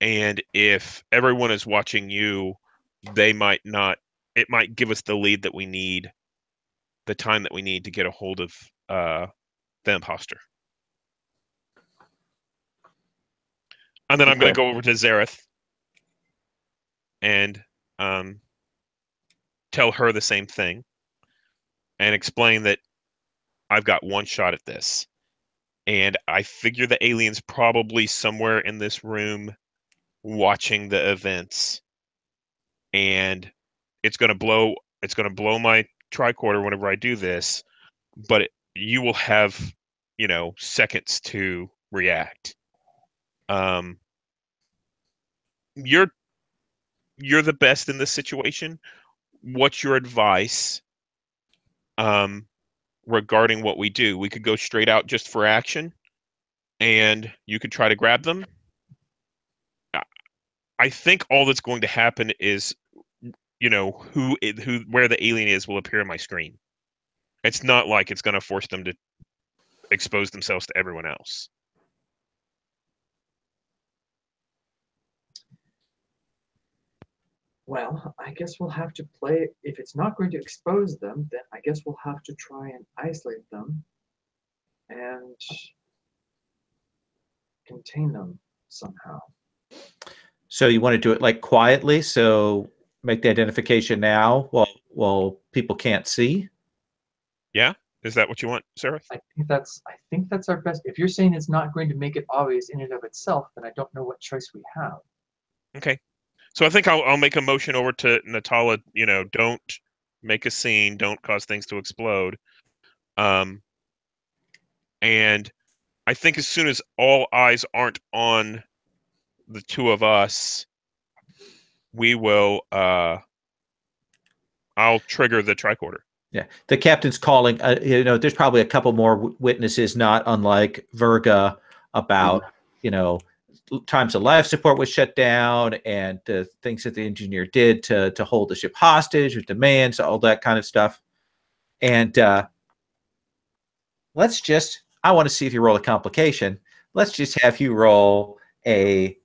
and if everyone is watching you, they might not. It might give us the lead that we need, the time that we need to get a hold of the imposter. And then I'm going to go over to Zareth and tell her the same thing and explain that I've got one shot at this. And I figure the alien's probably somewhere in this room watching the events. And it's going to blow my tricorder whenever I do this, but you will have, seconds to react. You're the best in this situation. What's your advice regarding what we do? We could go straight out just for action, and you could try to grab them. I think all that's going to happen is, where the alien is will appear on my screen. It's not like it's going to force them to expose themselves to everyone else. Well, I guess we'll have to play. If it's not going to expose them, then I guess we'll have to try and isolate them and contain them somehow. So you want to do it like quietly, so make the identification now while people can't see? Yeah? Is that what you want, Sarah? I think that's our best. If you're saying it's not going to make it obvious in and of itself, then I don't know what choice we have. Okay. So I think I'll make a motion over to Natala, don't make a scene, don't cause things to explode. And I think as soon as all eyes aren't on the two of us, we will I'll trigger the tricorder. Yeah. The captain's calling, there's probably a couple more witnesses, not unlike Virga, about, times the life support was shut down and the things that the engineer did to hold the ship hostage with demands, all that kind of stuff. And I want to see if you roll a complication. Let's just have you roll a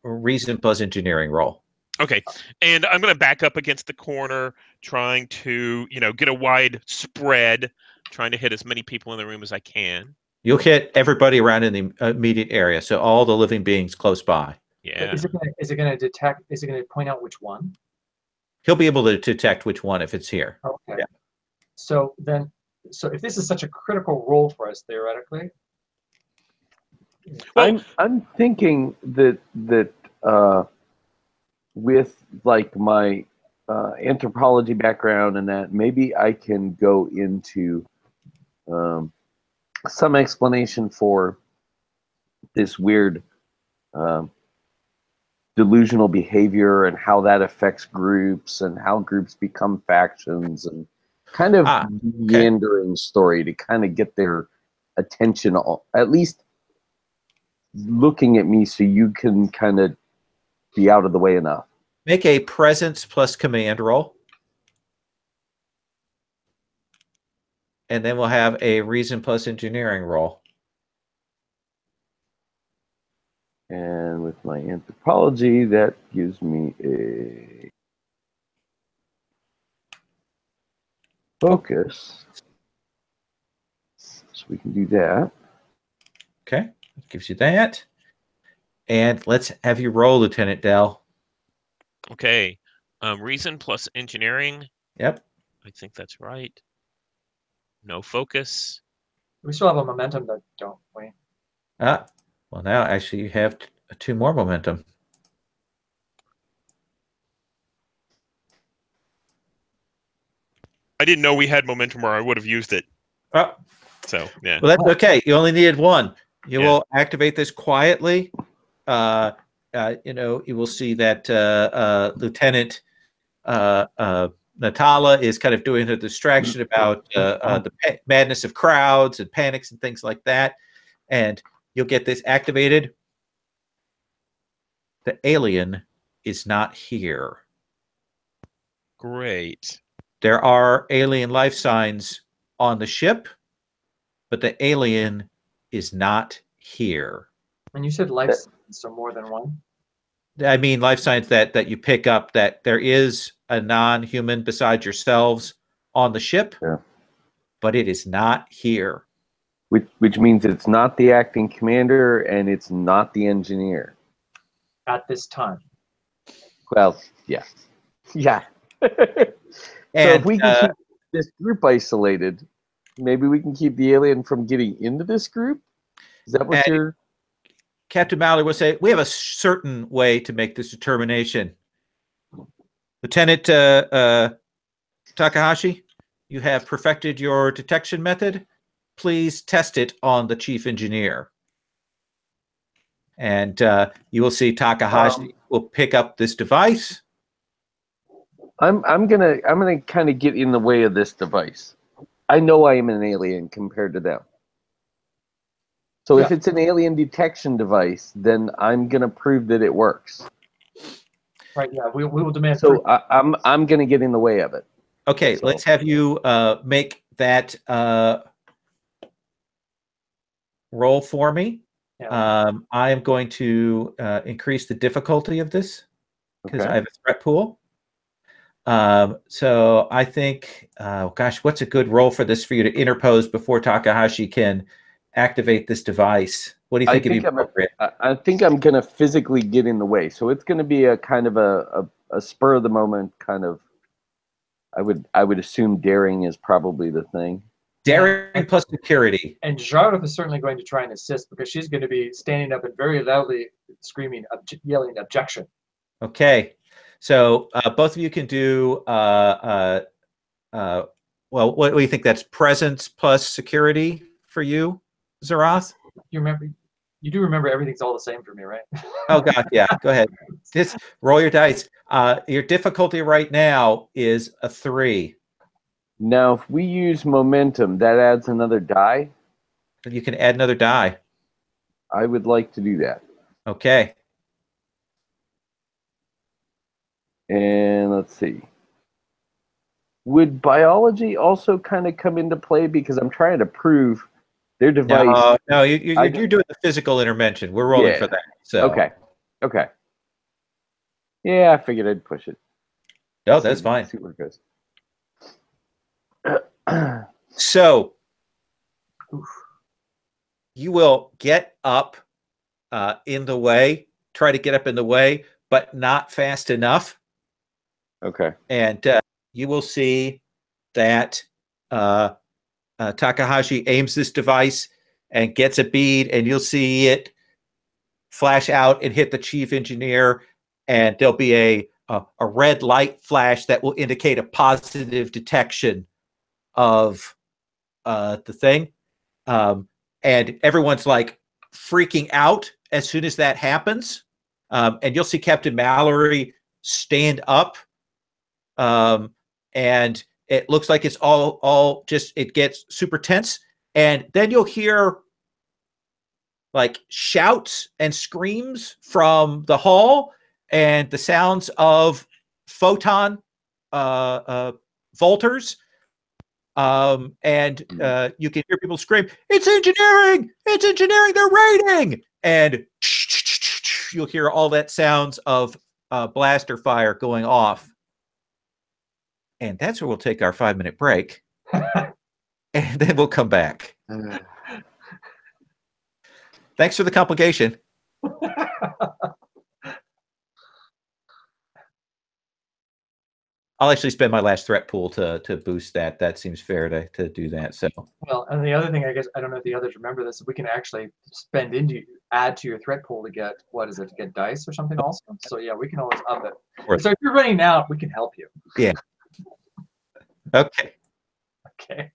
reason plus engineering roll. Okay. And I'm going to back up against the corner, trying to, get a wide spread, trying to hit as many people in the room as I can. You'll hit everybody around in the immediate area, so all the living beings close by. Yeah. Is it going to detect? Is it going to point out which one? He'll be able to detect which one if it's here. Okay. Yeah. So if this is such a critical role for us theoretically, well, I'm thinking that with like my anthropology background and that, maybe I can go into some explanation for this weird delusional behavior and how that affects groups and how groups become factions, and kind of meandering story to kind of get their attention, at least looking at me, so you can kind of be out of the way enough. Make a presence plus command roll. And then we'll have a reason plus engineering roll. And with my anthropology, that gives me a focus. So we can do that. Okay, that gives you that. And let's have you roll, Lieutenant Dell. Okay. Reason plus engineering. Yep. I think that's right. No focus. We still have a momentum, though, don't we? Well, now actually you have 2 more momentum. I didn't know we had momentum, or I would have used it. Oh, So yeah. well, that's okay. You only needed 1. You Yeah. will activate this quietly. You will see that Lieutenant Natala is kind of doing a distraction about the madness of crowds and panics and things like that. And you'll get this activated. The alien is not here. Great. There are alien life signs on the ship, but the alien is not here. And you said life signs, so more than one? I mean, life signs that you pick up that there is a non-human besides yourselves on the ship, but it is not here. Which means it's not the acting commander and it's not the engineer. At this time. Well, yeah. Yeah. And, so if we can keep this group isolated, maybe we can keep the alien from getting into this group? Is that what you're... Captain Mallory will say, we have a certain way to make this determination. Lieutenant Takahashi, you have perfected your detection method. Please test it on the chief engineer. And you will see Takahashi will pick up this device. I'm gonna kind of get in the way of this device. I know I am an alien compared to them. So if it's an alien detection device, then I'm gonna prove that it works. Right. Yeah. We will demand. So I'm gonna get in the way of it. Okay. So let's have you make that roll for me. Yeah. I am going to increase the difficulty of this because I have a threat pool. So I think, gosh, what's a good role for this for you to interpose before Takahashi can activate this device? What do you think would be appropriate? I think I'm going to physically get in the way. So it's going to be a kind of a spur of the moment kind of, I would assume daring is probably the thing. Daring plus security. And Jareth is certainly going to try and assist because she's going to be standing up and very loudly screaming, yelling objection. Okay. So both of you can do, well, what do you think that's presence plus security for you, Zarath? You do remember everything's all the same for me, right? Oh, God, yeah. Go ahead. Just roll your dice. Your difficulty right now is a 3. Now, if we use momentum, that adds another die? You can add another die. I would like to do that. Okay. And let's see. Would biology also kind of come into play? Because I'm trying to prove their device. No, you're doing the physical intervention. We're rolling for that. So Okay. Yeah, I figured I'd push it. No, that's fine. See where it goes. So you will get up in the way, try to get up in the way, but not fast enough. Okay. And you will see that Takahashi aims this device and gets a bead, and you'll see it flash out and hit the chief engineer, and there'll be a red light flash that will indicate a positive detection of the thing. And everyone's like freaking out as soon as that happens. And you'll see Captain Mallory stand up. And it looks like it's all just, it gets super tense. And then you'll hear like shouts and screams from the hall and the sounds of photon volters. And you can hear people scream, "It's engineering! It's engineering! They're raiding!" And you'll hear all that sounds of blaster fire going off. And that's where we'll take our 5-minute break. and then we'll come back. Thanks for the complication. I'll actually spend my last threat pool to boost that. That seems fair to do that. So Well, and the other thing, I guess, I don't know if the others remember this, we can actually add to your threat pool to get, what is it, to get dice or something also? So yeah, we can always up it. So if you're running out, we can help you. Yeah. Okay. Okay.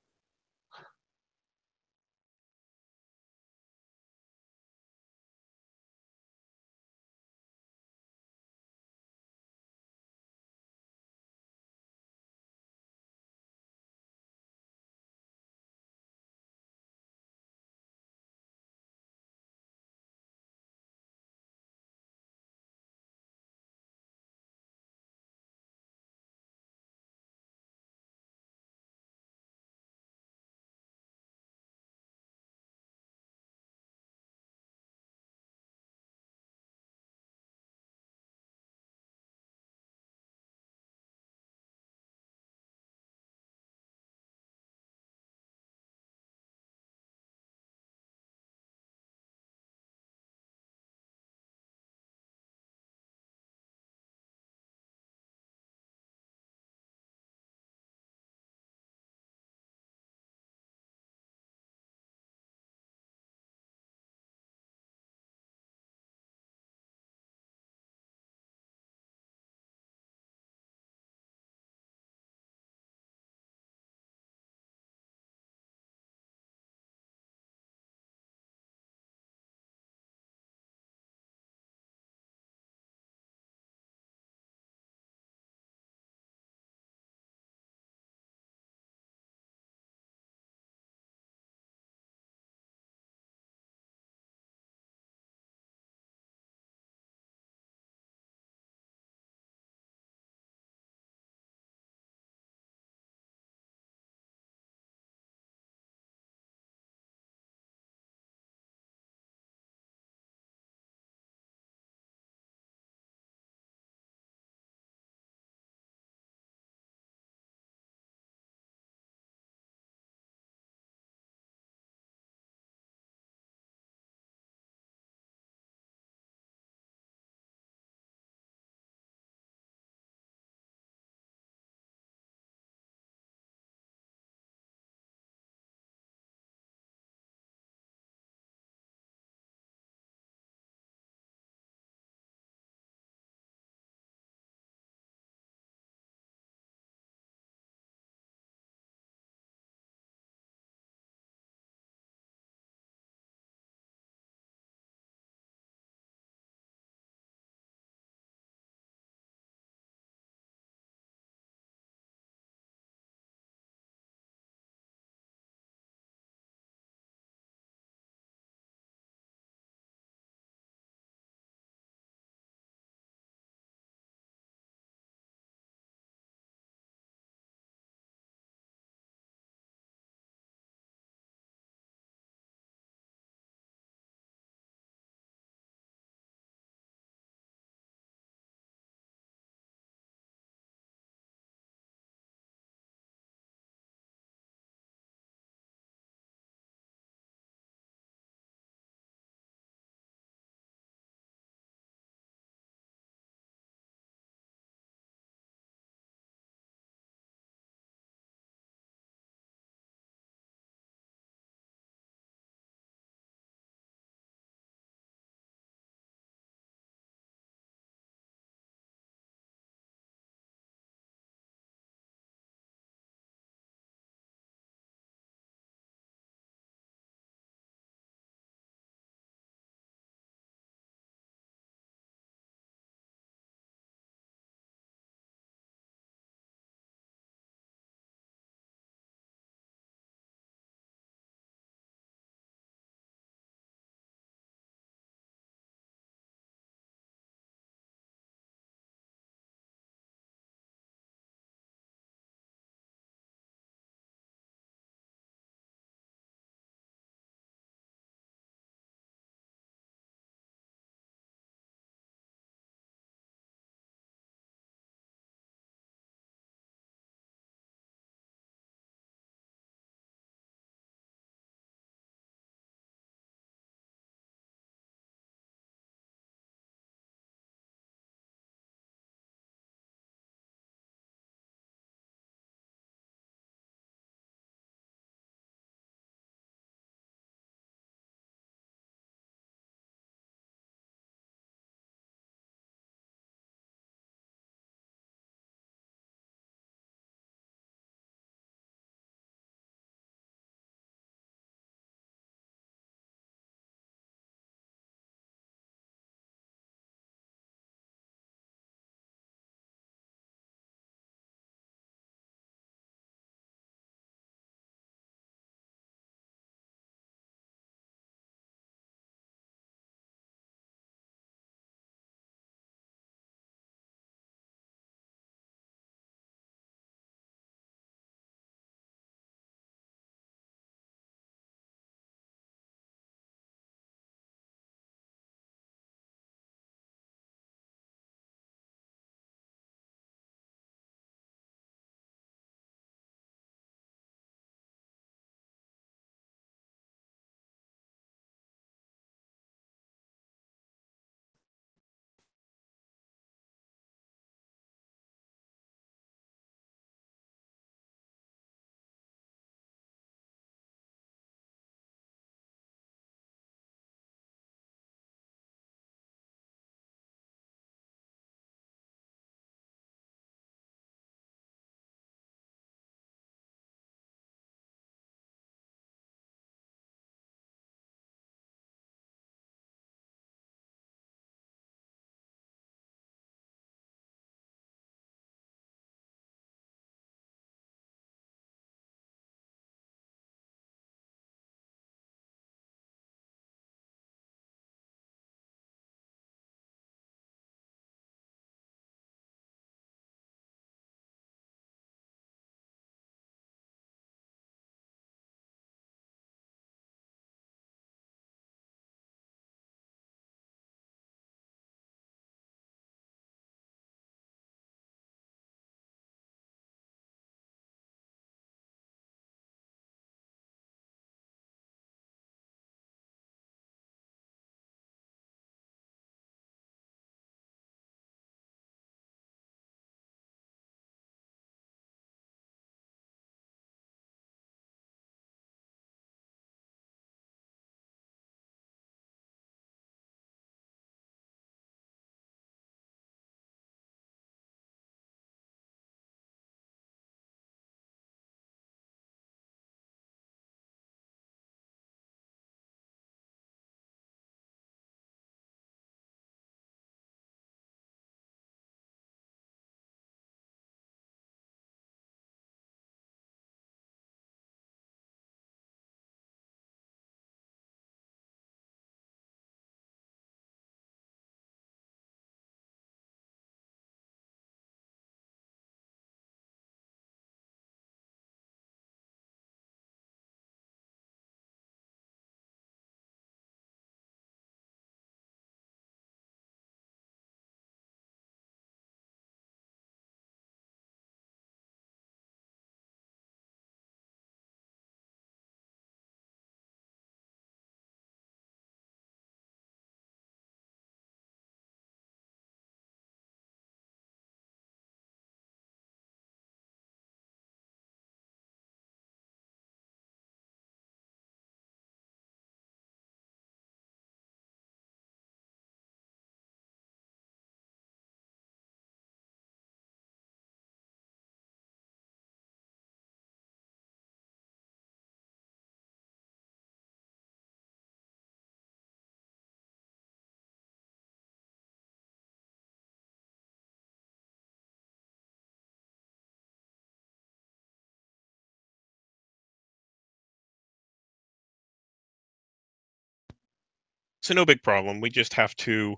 So no big problem. We just have to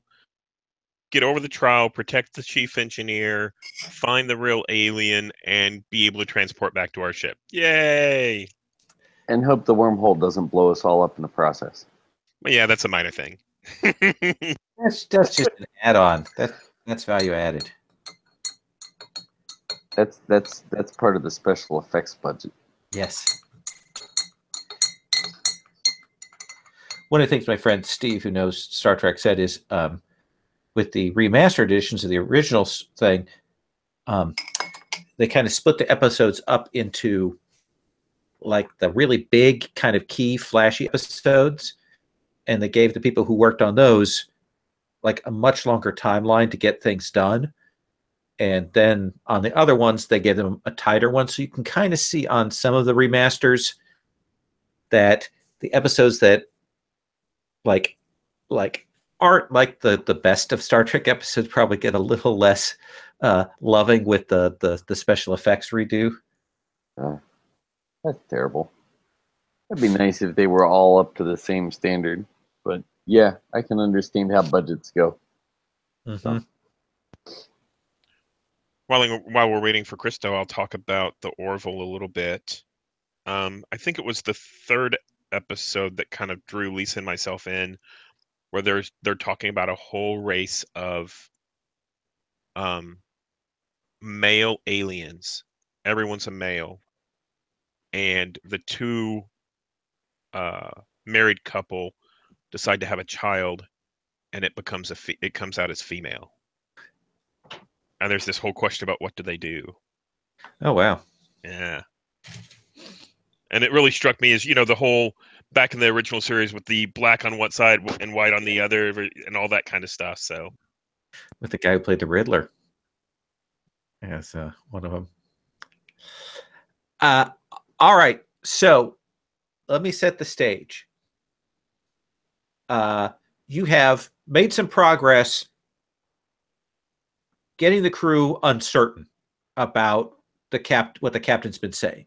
get over the trial, protect the chief engineer, find the real alien, and be able to transport back to our ship. Yay! And hope the wormhole doesn't blow us all up in the process. But yeah, that's a minor thing. That's just an add-on. That's value added. That's part of the special effects budget. Yes. One of the things my friend Steve, who knows Star Trek, said is with the remastered editions of the original thing, they kind of split the episodes up into like the really big kind of key flashy episodes, and they gave the people who worked on those like a much longer timeline to get things done. And then on the other ones, they gave them a tighter one. So you can kind of see on some of the remasters that the episodes that like aren't like the best of Star Trek episodes probably get a little less loving with the special effects redo. That's terrible. It'd be nice if they were all up to the same standard. But yeah, I can understand how budgets go. Mm-hmm. While we're waiting for Christo, I'll talk about the Orville a little bit. I think it was the third episode that kind of drew Lisa and myself in, where they're talking about a whole race of male aliens. Everyone's a male, and the two married couple decide to have a child, and it comes out as female. And there's this whole question about what do they do. Oh wow. Yeah. And it really struck me as, the whole back in the original series with the black on one side and white on the other and all that kind of stuff. So With the guy who played the Riddler as one of them. All right. So let me set the stage. You have made some progress getting the crew uncertain about what the captain's been saying.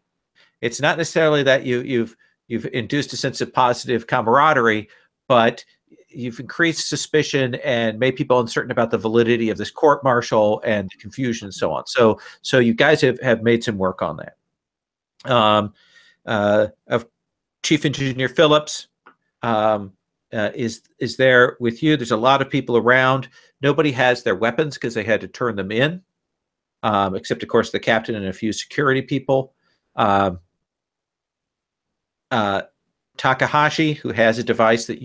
It's not necessarily that you've induced a sense of positive camaraderie, but you've increased suspicion and made people uncertain about the validity of this court martial and confusion and so on. So you guys have made some work on that. Of Chief Engineer Phillips is there with you. There's a lot of people around. Nobody has their weapons because they had to turn them in, except of course the captain and a few security people. Takahashi, who has a device that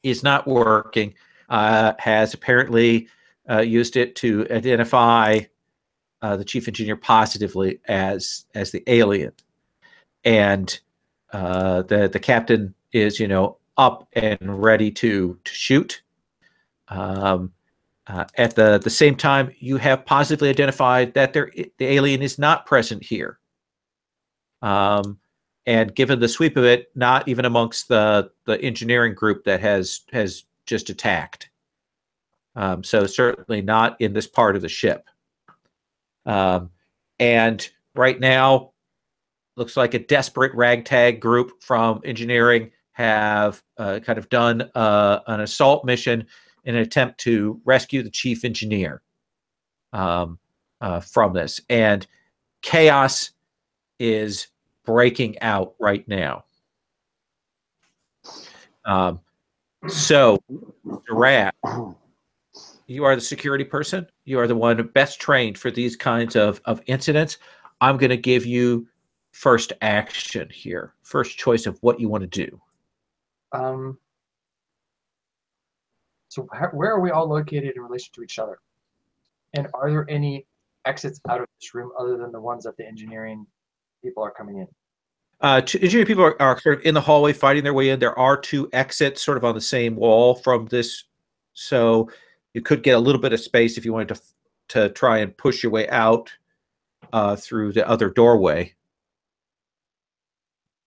is not working, has apparently used it to identify the chief engineer positively as the alien, and the captain is up and ready to shoot. At the same time, you have positively identified that the alien is not present here. And given the sweep of it, not even amongst the engineering group that has just attacked. So certainly not in this part of the ship. And right now, looks like a desperate ragtag group from engineering have kind of done an assault mission in an attempt to rescue the chief engineer from this. And chaos is breaking out right now. So, Duran, you are the security person. You are the one best trained for these kinds of incidents. I'm going to give you first action here, first choice of what you want to do. So where are we all located in relation to each other? And are there any exits out of this room other than the ones that the engineering people are coming in? Engineering people are sort of in the hallway fighting their way in. There are two exits sort of on the same wall from this. So you could get a little bit of space if you wanted to try and push your way out through the other doorway.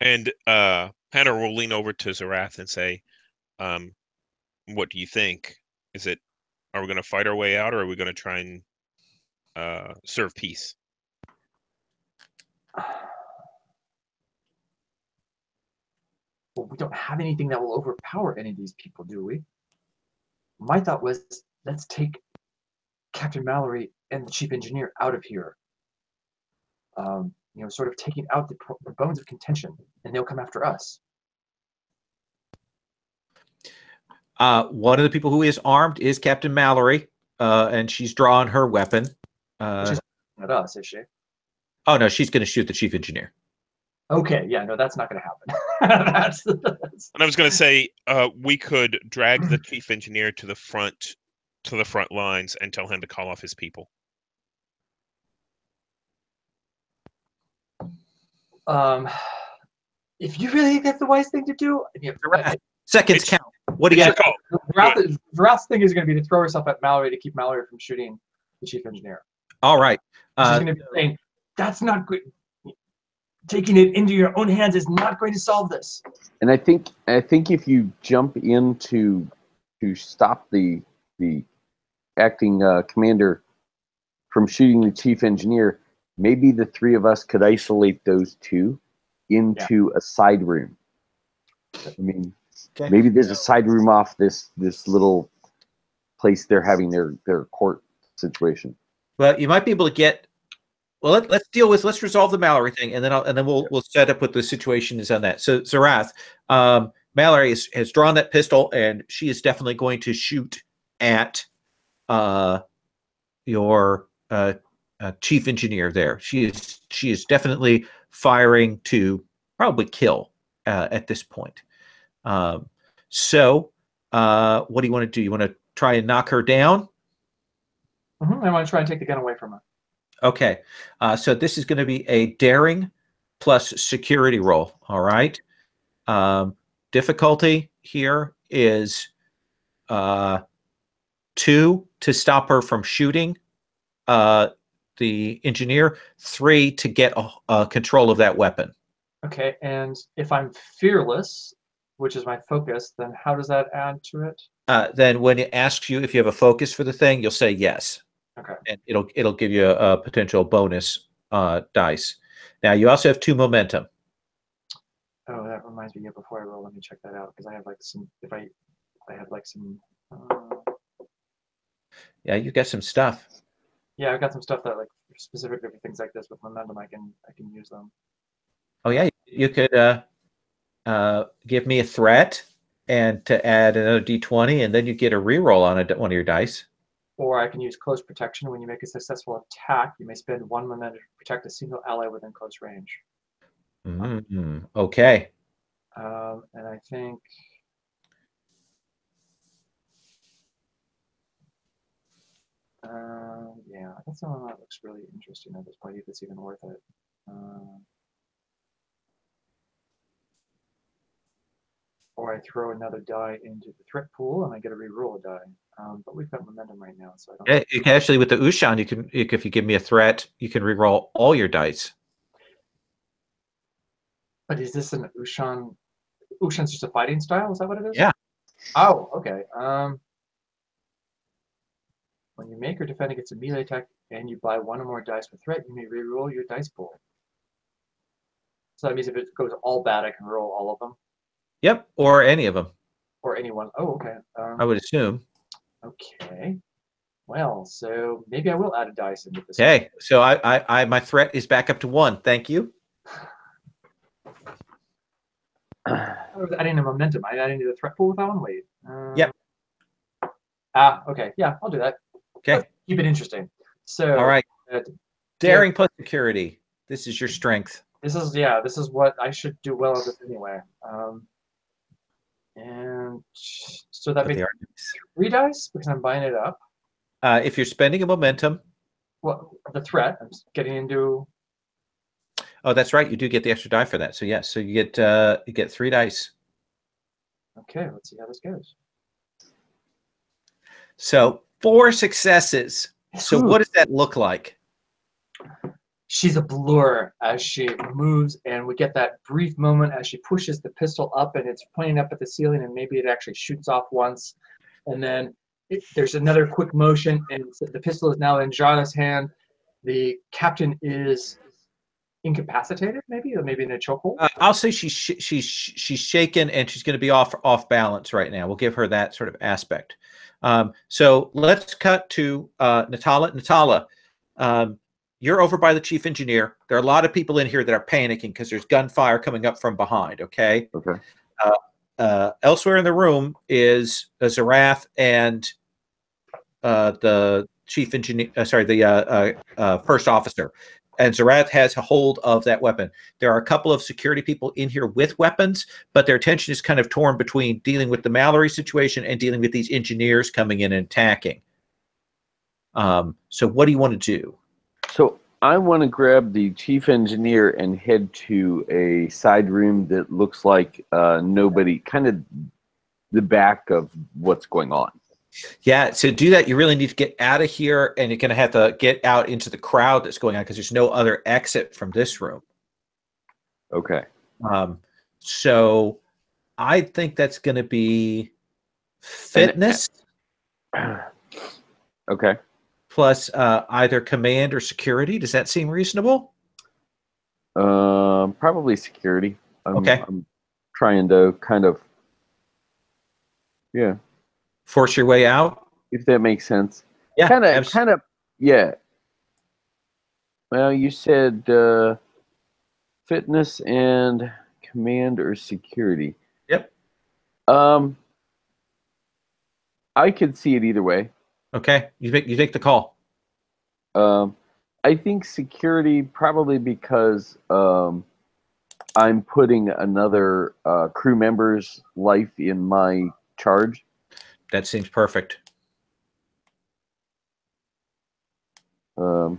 And Hannah will lean over to Zarath and say, what do you think? Are we going to fight our way out, or are we going to try and serve peace? but we don't have anything that will overpower any of these people, do we? My thought was, let's take Captain Mallory and the chief engineer out of here. You know, sort of taking out the bones of contention, and they'll come after us. One of the people who is armed is Captain Mallory, and she's drawn her weapon. She's not at us, is she? Oh no, she's going to shoot the chief engineer. Okay, yeah, no, that's not going to happen. that's. And I was going to say, we could drag the chief engineer to the front lines and tell him to call off his people. If you really think that's the wise thing to do, Seconds count. What do you got? Verath's thing is going to be to throw herself at Mallory to keep Mallory from shooting the chief engineer. All right. She's going to be saying, "That's not good. Taking it into your own hands is not going to solve this." And I think if you jump in to stop the acting commander from shooting the chief engineer, maybe the three of us could isolate those two into a side room. I mean, maybe there's a side room off this little place they're having their court situation. Well, you might be able to get. Well, let's resolve the Mallory thing, and then we'll set up what the situation is on that. So Zarath, Mallory has drawn that pistol, and she is definitely going to shoot at your chief engineer there. She is definitely firing to probably kill at this point. So what do you want to do? You want to try and knock her down? I want to try and take the gun away from her. Okay, so this is going to be a daring plus security roll. All right. Difficulty here is 2 to stop her from shooting the engineer, 3 to get control of that weapon. Okay, and if I'm fearless, which is my focus, then how does that add to it? Then when it asks you if you have a focus for the thing, you'll say yes. Okay. And it'll give you a potential bonus dice. Now you also have 2 momentum. Oh, that reminds me. Before I roll, let me check that out because I have like some. If I have like some. Yeah, you got some stuff. Yeah, I've got some stuff that like specifically for things like this with momentum. I can use them. Oh yeah, you could give me a threat and to add another d20, and then you get a reroll on one of your dice. Or I can use close protection. When you make a successful attack, you may spend 1 momentum to protect a single ally within close range. Okay. And I think. Yeah, that's something that looks really interesting at this point, if it's even worth it. Or I throw another die into the threat pool and I get a reroll a die. But we've got momentum right now, so I don't. Yeah, you can actually, with the Ushan, if you give me a threat, you can reroll all your dice. But is this an Ushan? Ushan's just a fighting style? Is that what it is? Yeah. Oh, okay. When you make or defend against a melee attack and you buy 1 or more dice with threat, you may reroll your dice pool. So that means if it goes all bad, I can roll all of them? Yep, or any of them. Or any one. Oh, okay. I would assume. Okay. Well, so maybe I will add a dice into this. Okay, so I my threat is back up to 1. Thank you. I was adding a momentum. I'm adding to the threat pool with that one. Wait. Yep. Okay. Yeah, I'll do that. Okay. Let's keep it interesting. So. All right. Daring plus security. This is your strength. This is what I should do well at this anyway. And so that makes 3 dice because I'm buying it up. If you're spending a momentum. Well, the threat, I'm getting into. Oh, that's right. You do get the extra die for that. So yes, so you get 3 dice. Okay, let's see how this goes. So 4 successes. So what does that look like? She's a blur as she moves, and we get that brief moment as she pushes the pistol up, and it's pointing up at the ceiling, and maybe it actually shoots off once, and then there's another quick motion, and the pistol is now in Jana's hand. The captain is incapacitated, maybe, or maybe in a chokehold. I'll say she's shaken and she's going to be off balance right now. We'll give her that sort of aspect. So let's cut to Natala. Natala, you're over by the chief engineer. There are a lot of people in here that are panicking because there's gunfire coming up from behind. Okay. Okay. Elsewhere in the room is Zarath and the chief engineer. The first officer. And Zarath has a hold of that weapon. There are a couple of security people in here with weapons, but their attention is kind of torn between dealing with the Mallory situation and dealing with these engineers coming in and attacking. So what do you want to do? So I want to grab the chief engineer and head to a side room that looks like nobody, kind of the back of what's going on. Yeah, to do that, you really need to get out of here, and you're going to have to get out into the crowd that's going on because there's no other exit from this room. Okay. So I think that's going to be fitness. Okay. Plus either command or security. Does that seem reasonable? Probably security. Okay. I'm trying to kind of, yeah. Force your way out? If that makes sense. Yeah. Kind of, yeah. Well, you said fitness and command or security. Yep. I could see it either way. Okay. You take the call. I think security probably because I'm putting another crew member's life in my charge. That seems perfect. Okay.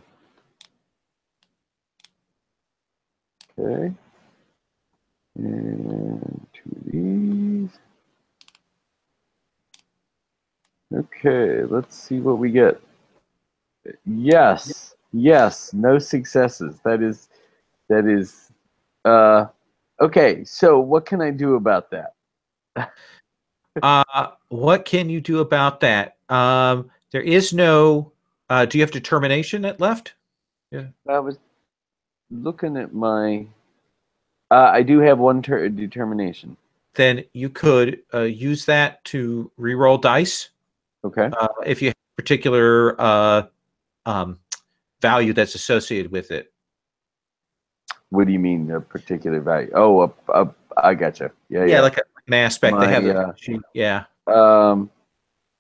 And 2 of these. Okay, let's see what we get. Yes. Yes, no successes. That is okay, so what can I do about that? What can you do about that? There is no do you have determination left? Yeah. I was looking at my I do have one determination. Then you could use that to re-roll dice. Okay. If you have a particular value that's associated with it. What do you mean a particular value? Oh, I gotcha. Yeah. Like an aspect. They have yeah.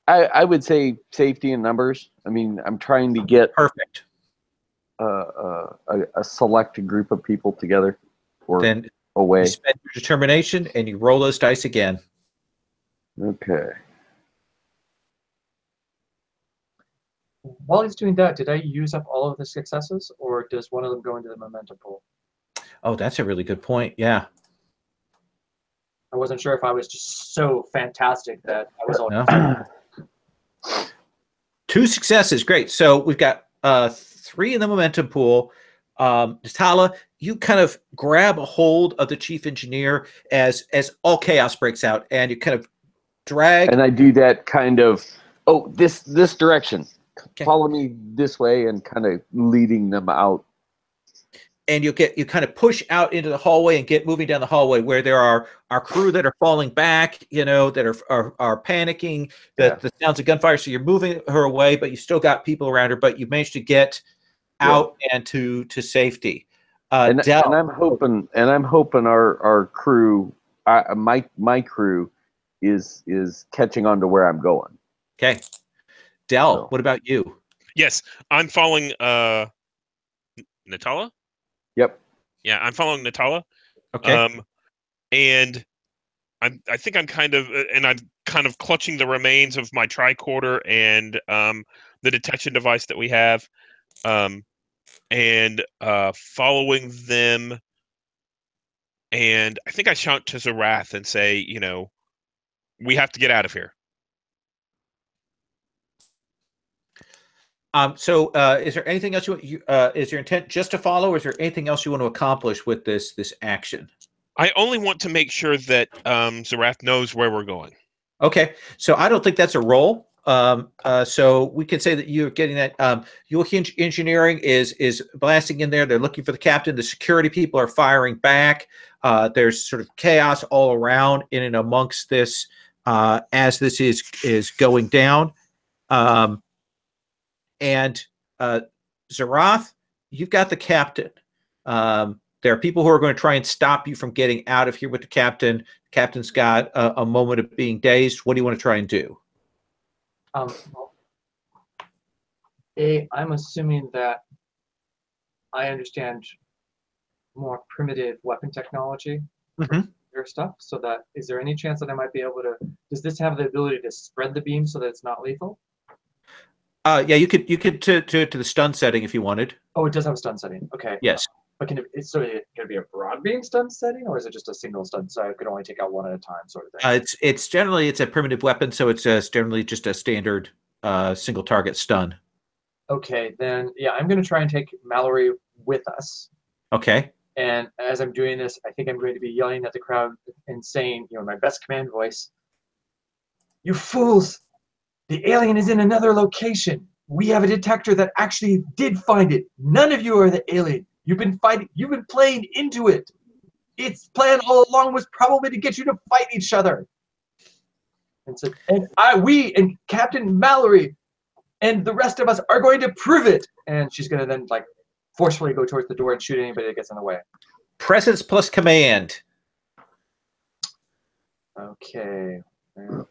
I would say safety in numbers. I mean, I'm trying to get perfect a select group of people together or then away. You spend your determination and you roll those dice again. Okay. While he's doing that, did I use up all of the successes, or does one of them go into the momentum pool? Oh, that's a really good point. Yeah. I wasn't sure if I was just so fantastic that I was all. No. 2 successes, great. So we've got 3 in the momentum pool. Natala, you kind of grab a hold of the chief engineer as all chaos breaks out, and you kind of drag. And I do that kind of, this direction. Okay. Follow me this way, and kind of leading them out. And you kind of push out into the hallway and get moving down the hallway where there are our crew that are falling back, that are panicking, the sounds of gunfire. So you're moving her away, but you still got people around her, but you've managed to get out and to safety. And I'm hoping our crew, my crew is catching on to where I'm going. Okay. Del, what about you? Yes, I'm following Natala. Yep. Yeah, I'm following Natala. Okay. And I think I'm kind of clutching the remains of my tricorder and the detection device that we have, and following them. And I think I shout to Zarath and say, we have to get out of here. So is there anything else is your intent just to follow, or is there anything else you want to accomplish with this action? I only want to make sure that Zarath knows where we're going. Okay, so I don't think that's a roll. So we can say that you're getting that. Yulk Engineering is blasting in there. They're looking for the captain. The security people are firing back. There's sort of chaos all around in and amongst this as this is going down. And Zarath, you've got the captain. There are people who are going to try and stop you from getting out of here with the captain. The captain's got a moment of being dazed. What do you want to try and do? I'm assuming that I understand more primitive weapon technology or stuff. So that is there any chance that I might be able to? Does this have the ability to spread the beam so that it's not lethal? Yeah, you could to the stun setting if you wanted. Oh, it does have a stun setting. Okay. Yes. But can it going to be a broad beam stun setting, or is it just a single stun? So I could only take out one at a time, sort of thing. It's generally a primitive weapon, so it's generally just a standard single target stun. Okay, then yeah, I'm going to try and take Mallory with us. Okay. And as I'm doing this, I think I'm going to be yelling at the crowd and saying, in my best command voice, "You fools! The alien is in another location. We have a detector that actually did find it. None of you are the alien. You've been fighting. You've been playing into it. Its plan all along was probably to get you to fight each other." And so, we and Captain Mallory and the rest of us are going to prove it. And she's going to then forcefully go towards the door and shoot anybody that gets in the way. Presence plus command. Okay. We've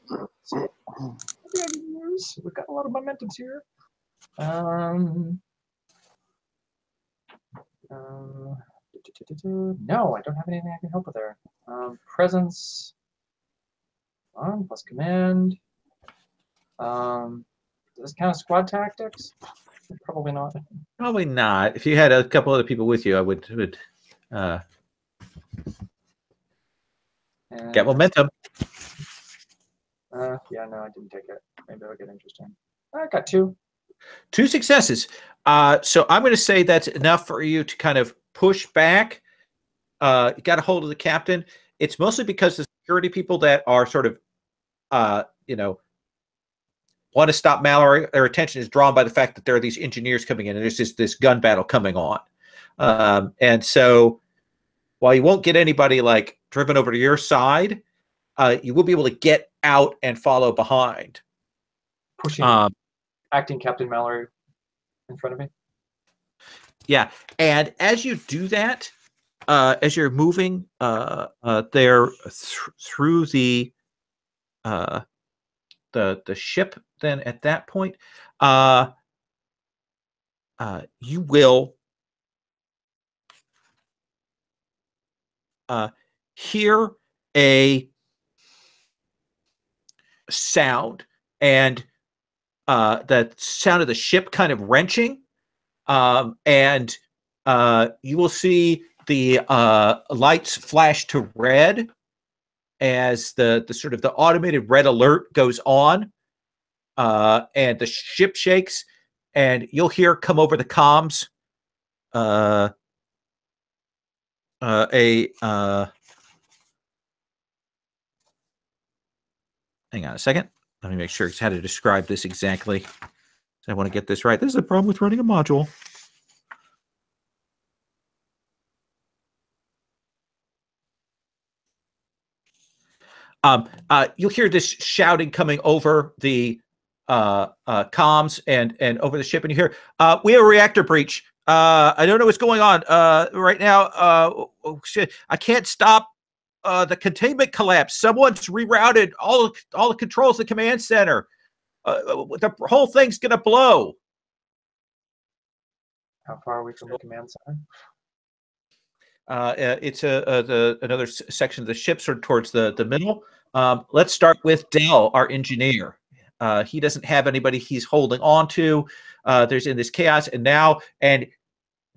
got a lot of momentums here. No, I don't have anything I can help with there. Presence plus command. Does this count as squad tactics? Probably not. Probably not. If you had a couple other people with you, I would get momentum. Yeah, no, I didn't take it. Maybe it'll get interesting. I got 2. 2 successes. So I'm going to say that's enough for you to kind of push back. You got a hold of the captain. It's mostly because the security people that are sort of, want to stop Mallory. Their attention is drawn by the fact that there are these engineers coming in, and there's this gun battle coming on. And so, while you won't get anybody driven over to your side, you will be able to get out and follow behind. Pushing acting Captain Mallory in front of me. Yeah, and as you do that, as you're moving there through the ship, then at that point, you will hear a sound, and the sound of the ship kind of wrenching, and you will see the lights flash to red as the sort of the automated red alert goes on, and the ship shakes, and you'll hear come over the comms hang on a second. Let me make sure how to describe this exactly. I want to get this right. This is the problem with running a module. You'll hear this shouting coming over the comms and over the ship, and you hear, "We have a reactor breach. I don't know what's going on right now. Oh, shit. I can't stop the containment collapse. Someone's rerouted all the controls of the command center. The whole thing's gonna blow." How far are we from the command center? It's another section of the ship, sort of towards the middle. Let's start with Dell, our engineer. He doesn't have anybody he's holding on to. There's in this chaos, and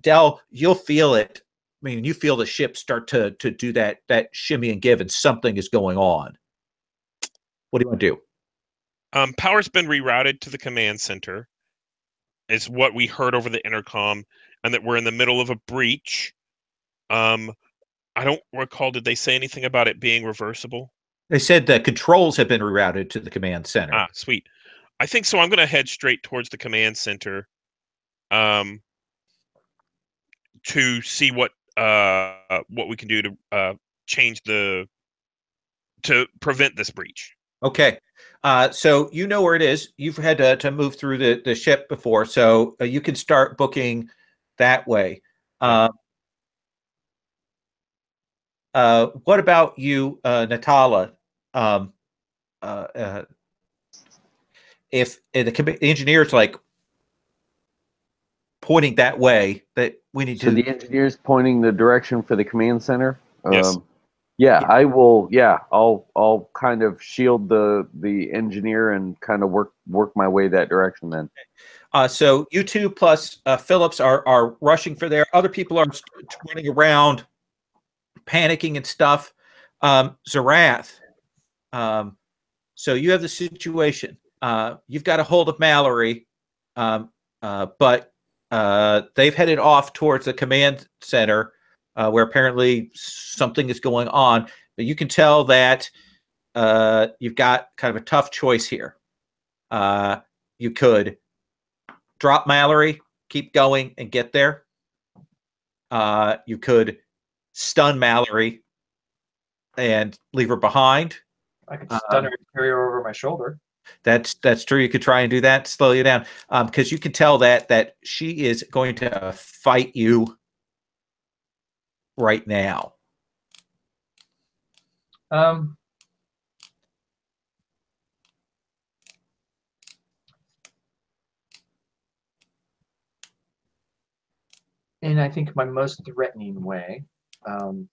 Dell, you'll feel it. I mean, you feel the ship start to do that shimmy and give, and something is going on. What do you want to do? Power's been rerouted to the command center, is what we heard over the intercom, and that we're in the middle of a breach. I don't recall, did they say anything about it being reversible? They said the controls have been rerouted to the command center. Ah, sweet. I think so. I'm going to head straight towards the command center, to see what we can do to change to prevent this breach. Okay. So you know where it is. You've had to move through the ship before, so you can start booking that way. Yeah. What about you, Natala? If the engineer's like pointing that way, that we need So to. the engineer's pointing the direction for the command center. Yes. Yeah, I will. Yeah, I'll kind of shield the engineer and kind of work my way that direction then. So you two plus Phillips are rushing for there. Other people are running around, panicking and stuff. Zarath. So you have the situation. You've got a hold of Mallory, but they've headed off towards the command center, where apparently something is going on. But you can tell that you've got kind of a tough choice here. You could drop Mallory, keep going, and get there. You could stun Mallory and leave her behind. I could stun her and carry her over my shoulder. That's true. You could try and do that, slow you down, because you can tell that she is going to fight you right now. In I think my most threatening way,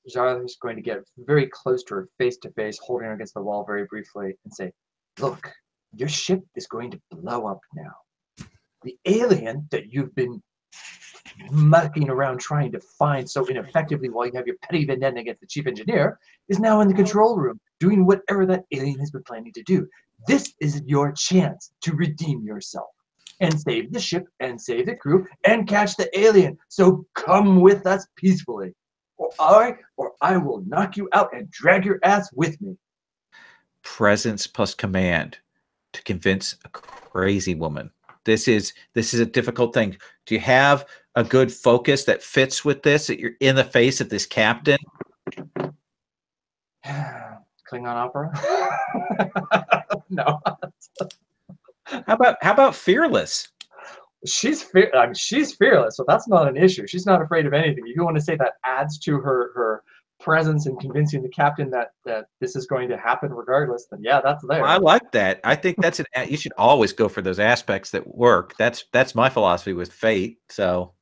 Zara is going to get very close to her, face to face, holding her against the wall very briefly, and say, "Look, your ship is going to blow up now. The alien that you've been mucking around trying to find so ineffectively while you have your petty vendetta against the chief engineer is now in the control room doing whatever that alien has been planning to do. This is your chance to redeem yourself and save the ship and save the crew and catch the alien. So come with us peacefully, or I will knock you out and drag your ass with me." Presence plus command to convince a crazy woman. This is a difficult thing. Do you have a good focus that fits with this? That you're in the face of this captain? Klingon opera? No. How about fearless? She's fearless, so that's not an issue. She's not afraid of anything. If you want to say that adds to her presence in convincing the captain that this is going to happen regardless, then yeah, that's there. I like that. I think that's you should always go for those aspects that work. That's my philosophy with fate. So,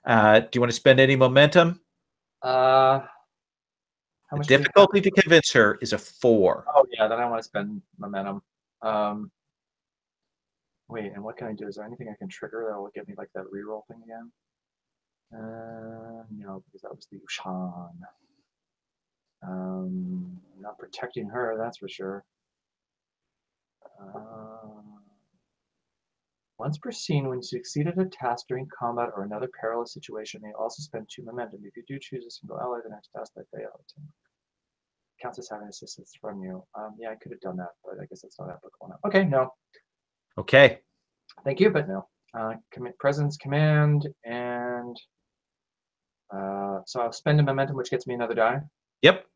do you want to spend any momentum? How The much difficulty to convince her is a 4. Oh yeah, then I want to spend momentum. Wait, and what can I do? Is there anything I can trigger that will give me like that reroll thing again? No, because that was the Ushan. Not protecting her, that's for sure. Once per scene, when you succeed at a task during combat or another perilous situation, may also spend 2 momentum. If you do choose a single ally, the next task that failed counts as having assistance from you. Yeah, I could have done that, but I guess that's not applicable now. Okay, no. Okay. Thank you, but no. Presence, command, and so I'll spend a momentum, which gets me another die. Yep.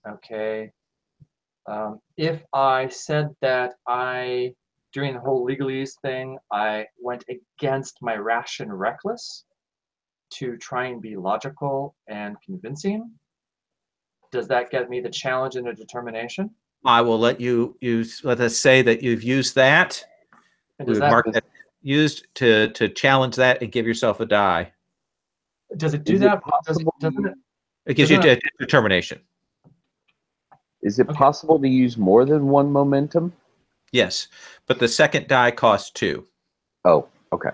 Okay. If I said that during the whole legalese thing, I went against my rash and reckless to try and be logical and convincing, does that get me the challenge and a determination? I will let you use. Let us say that you've used that. And We does would mark that, that used to challenge that and give yourself a die. does it do Is it that? possible? Doesn't it? It gives you determination. Is it Okay. possible to use more than one momentum? Yes, but the second die costs 2. Oh, okay.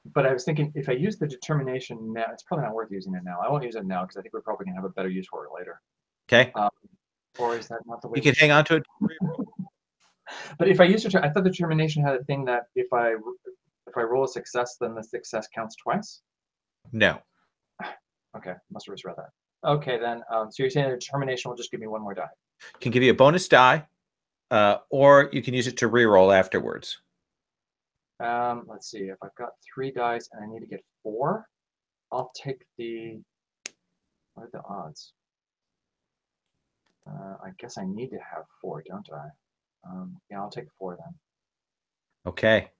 But I was thinking if I use the determination now, it's probably not worth using it now. I won't use it now because I think we're probably going to have a better use for it later. Okay. Or is that not the way? You can hang on to it. But if I use I thought the determination had a thing that if I roll a success, then the success counts twice. No. Okay, must have misread that. Okay, then. So you're saying the determination will just give me one more die? Can give you a bonus die or you can use it to reroll afterwards. Let's see. If I've got 3 dice and I need to get 4, I'll take the. What are the odds? I guess I need to have 4, don't I? Yeah, I'll take 4 then. Okay.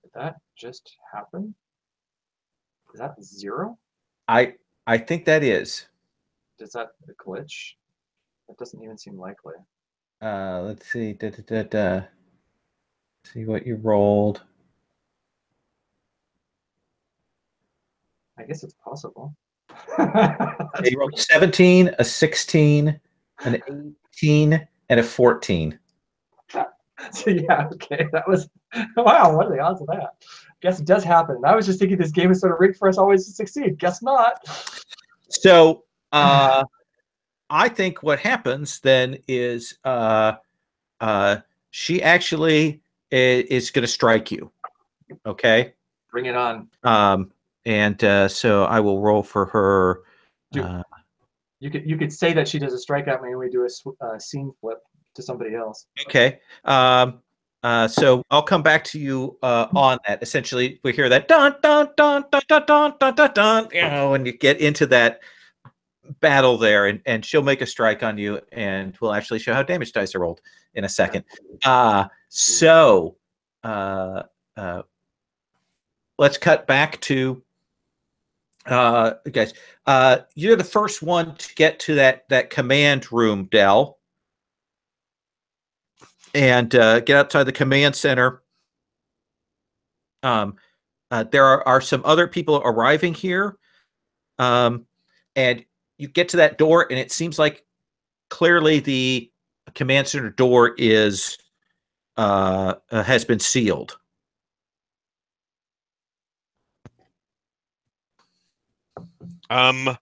Did that just happen? Is that 0? I think that is. Is that a glitch? That doesn't even seem likely. Let's see. See what you rolled. I guess it's possible. You rolled a 17, a 16, an 18, and a 14. So yeah, okay, that was wow. What are the odds of that? Guess it does happen. I was just thinking this game is sort of rigged for us always to succeed. Guess not. So I think what happens then is she actually is going to strike you. Okay. Bring it on. And so I will roll for her. You could say that she does a strike at me and we do a scene flip to somebody else. Okay. So I'll come back to you on that. Essentially, we hear that dun dun dun dun dun dun dun dun dun. Oh, and you get into that battle there, and she'll make a strike on you, and we'll actually show how damage dice are rolled in a second. So let's cut back to guys. You're the first one to get to that command room, Dell. And get outside the command center. There are some other people arriving here. And you get to that door, and it seems like clearly the command center door is has been sealed. So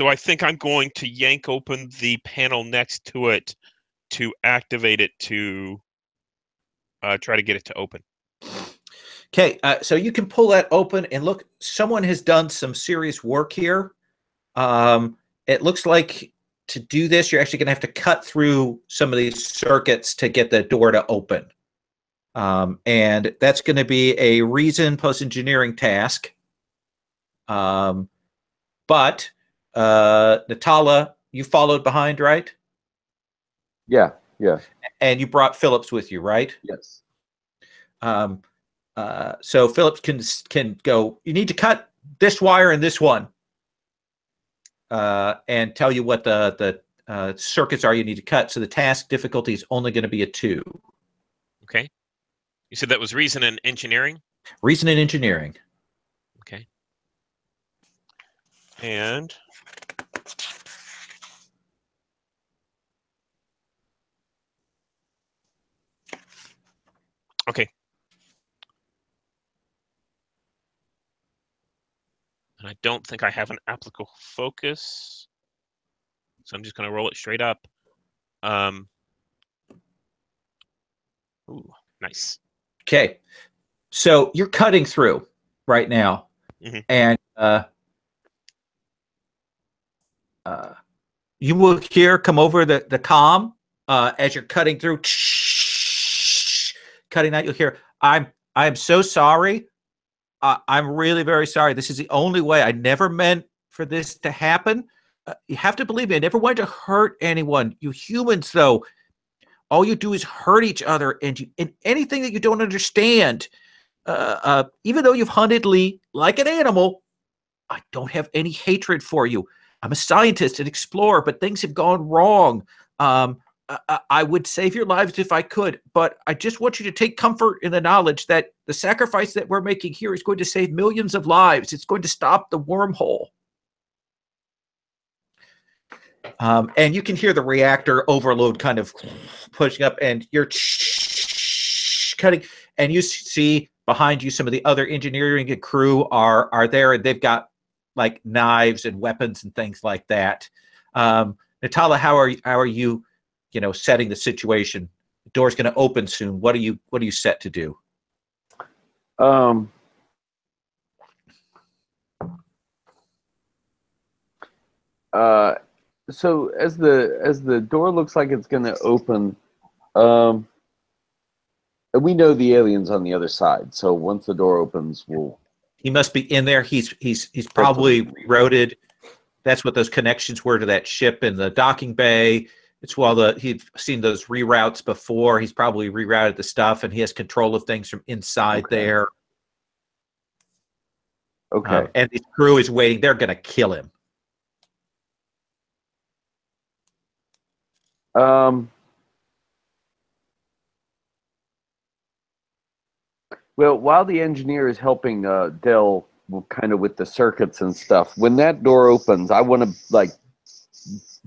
I think I'm going to yank open the panel next to it to activate it to try to get it to open. Okay, so you can pull that open, and look, someone has done some serious work here. It looks like to do this, you're actually going to have to cut through some of these circuits to get the door to open. And that's going to be a reason post-engineering task. But Natala, you followed behind, right? Yeah. And you brought Phillips with you, right? Yes. So Phillips can go. You need to cut this wire and this one, and tell you what the circuits are you need to cut. So the task difficulty is only going to be a 2. Okay. You said that was reason and engineering? Reason and engineering. Okay. And okay. And I don't think I have an applicable focus, so I'm just going to roll it straight up. Ooh, nice. Okay, so you're cutting through right now, and you will hear come over the comm as you're cutting through. Cutting that, you'll hear, I'm so sorry. I'm really very sorry. This is the only way. I never meant for this to happen. You have to believe me. I never wanted to hurt anyone. You humans, though, all you do is hurt each other, and anything that you don't understand. Even though you've hunted Lee like an animal, I don't have any hatred for you. I'm a scientist, an explorer, but things have gone wrong. I would save your lives if I could, but I just want you to take comfort in the knowledge that the sacrifice that we're making here is going to save millions of lives. It's going to stop the wormhole. And you can hear the reactor overload kind of pushing up, and you're cutting, and you see behind you some of the other engineering and crew are there, and they've got like knives and weapons and things like that. Natala, how are you setting the situation? The door's going to open soon. What are you set to do? So as the door looks like it's going to open, and we know the alien's on the other side. So once the door opens, we'll. He must be in there. He's probably rerouted. That's what those connections were to that ship in the docking bay. It's while he'd seen those reroutes before. He's probably rerouted the stuff, and he has control of things from inside there. Okay. And the crew is waiting. They're going to kill him. Well, while the engineer is helping Dell kind of with the circuits and stuff, when that door opens, I want to like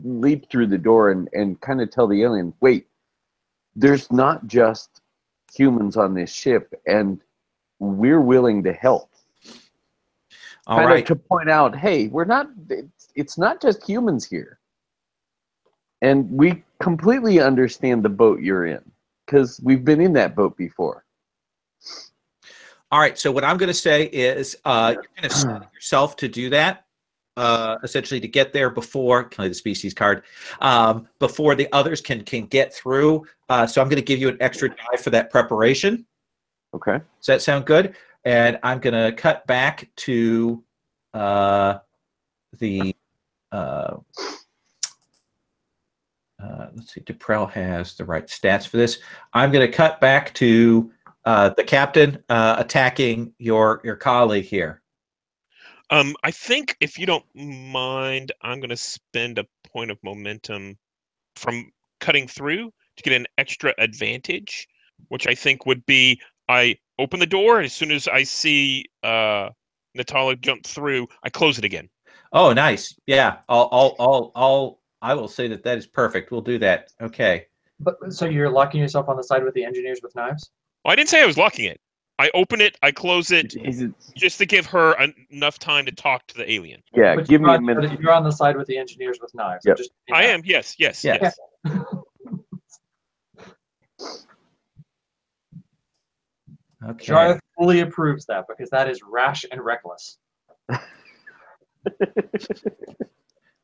leap through the door and kind of tell the alien, wait, there's not just humans on this ship, and we're willing to help. All right. To point out, hey, we're not. It's not just humans here, and we completely understand the boat you're in because we've been in that boat before. All right. So what I'm going to say is you're going to set yourself to do that, essentially to get there before the species card, before the others can get through. So I'm going to give you an extra die for that preparation. Okay. Does that sound good? And I'm going to cut back to the let's see, Duprell has the right stats for this. I'm going to cut back to the captain attacking your colleague here. I think if you don't mind, I'm going to spend a point of momentum from cutting through to get an extra advantage, which I think would be I open the door, and as soon as I see Natalia jump through, I close it again. Oh, nice. Yeah, I will say that is perfect. We'll do that. Okay. But so you're locking yourself on the side with the engineers with knives? Well, I didn't say I was locking it. I open it, I close it, just to give her enough time to talk to the alien. Yeah, But give me a minute. You're on the side with the engineers with knives. Yep. I am. Yes. Okay. Jareth fully approves that because that is rash and reckless.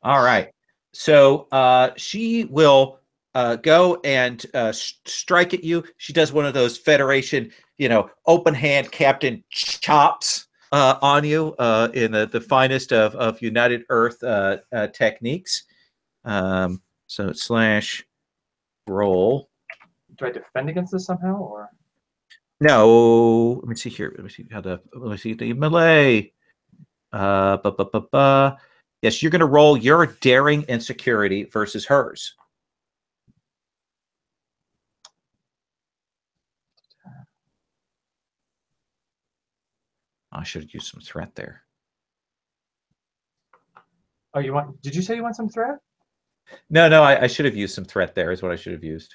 All right. So she will go and strike at you. She does one of those Federation, open hand captain chops on you in the finest of United Earth techniques. So / roll. Do I defend against this somehow, or? No. Let me see here. Let me see the melee. Yes, you're going to roll your daring and security versus hers. I should have used some threat there. Oh, did you say you want some threat? No, I should have used some threat there is what I should have used.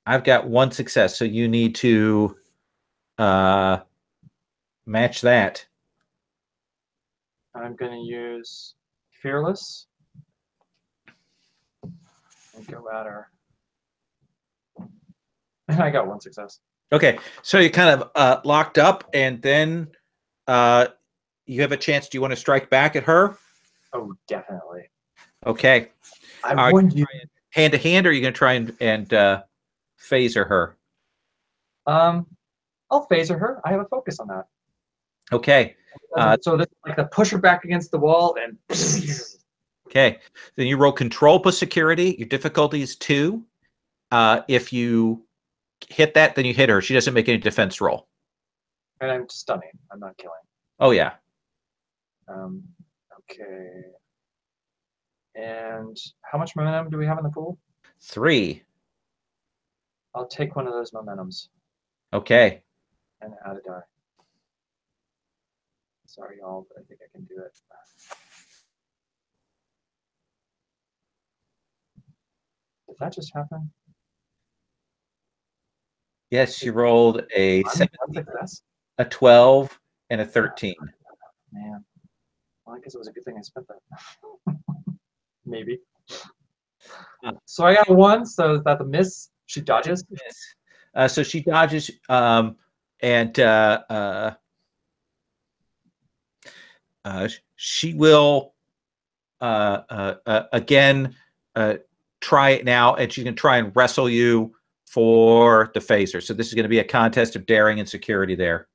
I've got one success, so you need to match that. I'm going to use Fearless and go at her. And I got one success. Okay, so you kind of locked up, and then you have a chance. Do you want to strike back at her? Oh, definitely. Okay. I warned you. Hand to hand, or are you going to try and phaser her? I'll phaser her. I have a focus on that. Okay. So this like to push her back against the wall and. Okay. Then you roll control plus security. Your difficulty is 2. If you hit that, then you hit her. She doesn't make any defense roll. And I'm stunning. I'm not killing. Oh yeah. Okay. And how much momentum do we have in the pool? 3. I'll take one of those momentums. Okay. And add a die. Sorry, y'all, but I think I can do it. Did that just happen? Yes, you rolled a 7, success? a 12, and a 13. Man. Well, I guess it was a good thing I spent that. Maybe. So I got 1, so is that the miss? She dodges? Yes. So she dodges, and she will again try it now, and she's going to try and wrestle you for the phaser. So this is going to be a contest of daring and security there.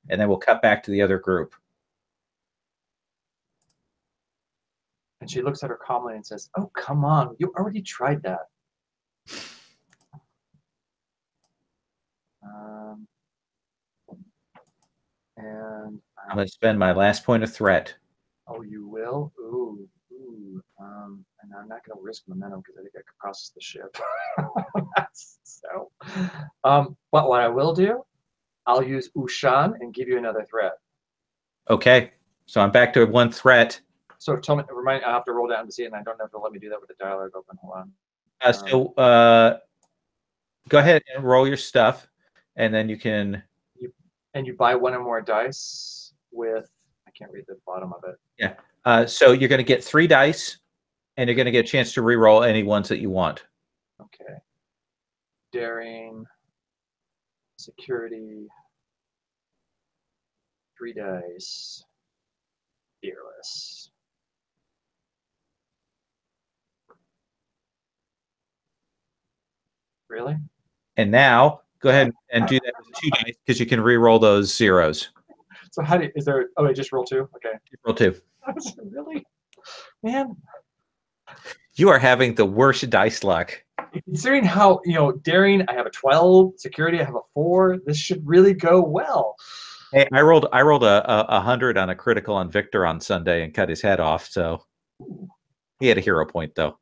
And then we'll cut back to the other group. And she looks at her calmly and says, "Oh, come on. You already tried that." And I'm going to spend my last point of threat. oh, you will? Ooh. And I'm not going to risk momentum because I think that could cost us the ship. So, but what I will do, I'll use Ushan and give you another threat. Okay. So I'm back to 1 threat. So tell me, I have to roll down to see it, and I don't know if it'll let me do that with the dialogue open. Hold on. Go ahead and roll your stuff, and then you can. You buy 1 or more dice with. I can't read the bottom of it. Yeah. So you're going to get 3 dice, and you're going to get a chance to re-roll any ones that you want. Okay. Daring, security, 3 dice, fearless. Really? And now go ahead and do that with 2 dice because you can re-roll those zeros. So how do is there? Oh, I just roll 2. Okay. Roll 2. Really, man. You are having the worst dice luck. Considering how daring, I have a 12. Security, I have a 4. This should really go well. Hey, I rolled a 100 on a critical on Victor on Sunday and cut his head off. So he had a hero point though.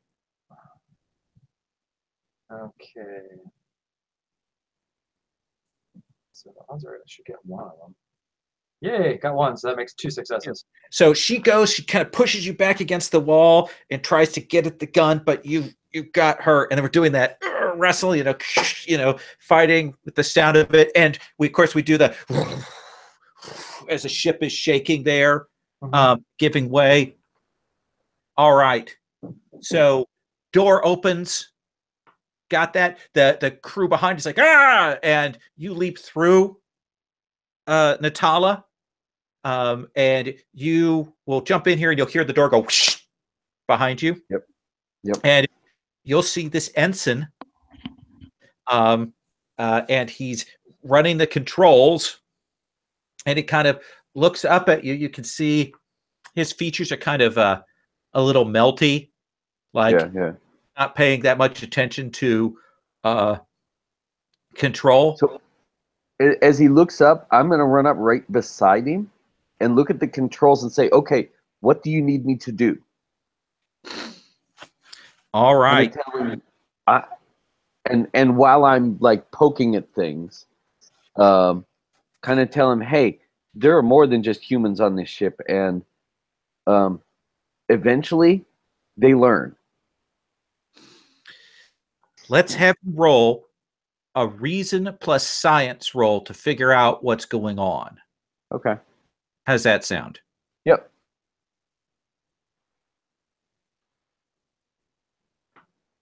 Okay. So the odds are I should get 1 of them. Yay, got 1. So that makes 2 successes. So she kind of pushes you back against the wall and tries to get at the gun, but you've got her, and then we're doing that wrestle, fighting with the sound of it, and we do the as the ship is shaking there, giving way. All right, so door opens. Got that? The crew behind is like, ah, and you leap through Natala. And you will jump in here and you'll hear the door go whoosh behind you. Yep. And you'll see this ensign. And he's running the controls. And he kind of looks up at you. You can see his features are kind of a little melty, like not paying that much attention to control. So as he looks up, I'm going to run up right beside him and look at the controls and say, okay, what do you need me to do? All right. And while I'm like poking at things, kind of tell him, hey, there are more than just humans on this ship, and eventually they learn. Let's have him roll a reason plus science roll to figure out what's going on. Okay. How's that sound? Yep.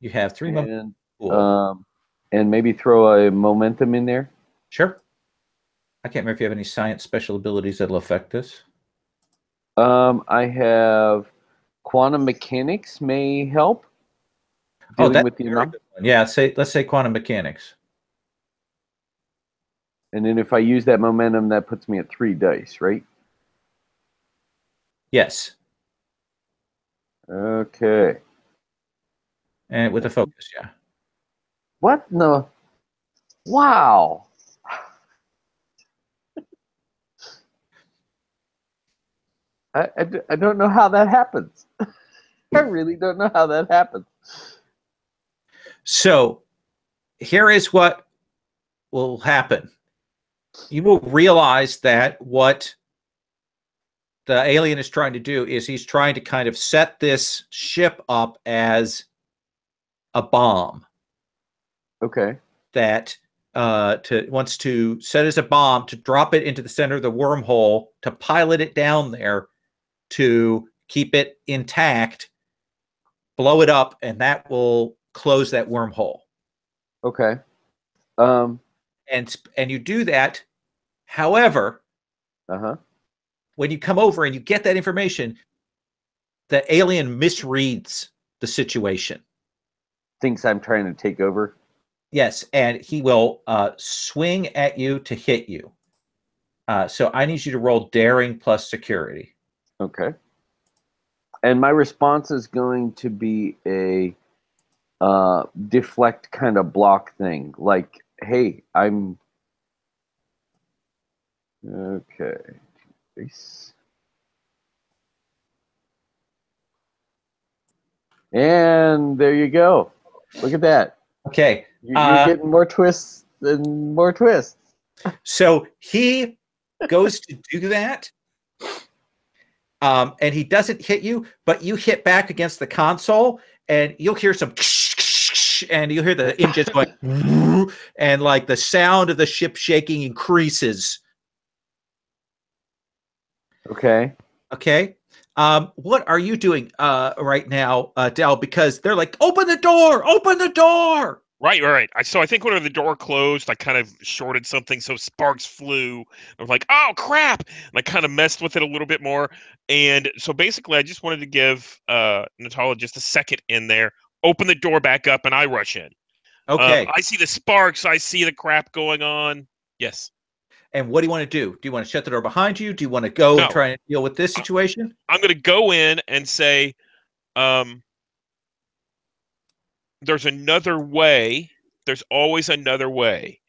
You have 3 and, cool. And maybe throw a momentum in there. Sure. I can't remember if you have any science special abilities that'll affect this. I have quantum mechanics may help. That's with the a very good one. Yeah, let's say quantum mechanics. And then if I use that momentum, that puts me at 3 dice, right? Yes. Okay. And with a focus, yeah. What in the? Wow. I don't know how that happens. I really don't know how that happens. So here is what will happen. You will realize that what the alien is trying to do is he's trying to kind of set this ship up as a bomb. Okay. That wants to set as a bomb to drop it into the center of the wormhole, to pilot it down there, to keep it intact, blow it up, and that will close that wormhole. Okay. And you do that. However, when you come over and you get that information, the alien misreads the situation. Thinks I'm trying to take over. Yes, and he will swing at you to hit you. So I need you to roll daring plus security. Okay. And my response is going to be a deflect kind of block thing. Like, hey, I'm... Okay. Peace. And there you go. Look at that. Okay. You're getting more twists and more twists. So he goes to do that, and he doesn't hit you, but you hit back against the console, and you'll hear some, and you'll hear the engines going, and like the sound of the ship shaking increases. Okay. Okay. What are you doing right now, Del? Because they're like, open the door, open the door. Right. So I think when the door closed, I kind of shorted something, so sparks flew. I was like, oh, crap. And I kind of messed with it a little bit more. And so basically, I just wanted to give Natalia just a second in there, open the door back up, and I rush in. Okay. I see the sparks. I see the crap going on. Yes. And what do you want to do? Do you want to shut the door behind you? Do you want to go and try and deal with this situation? I'm going to go in and say, there's another way. There's always another way.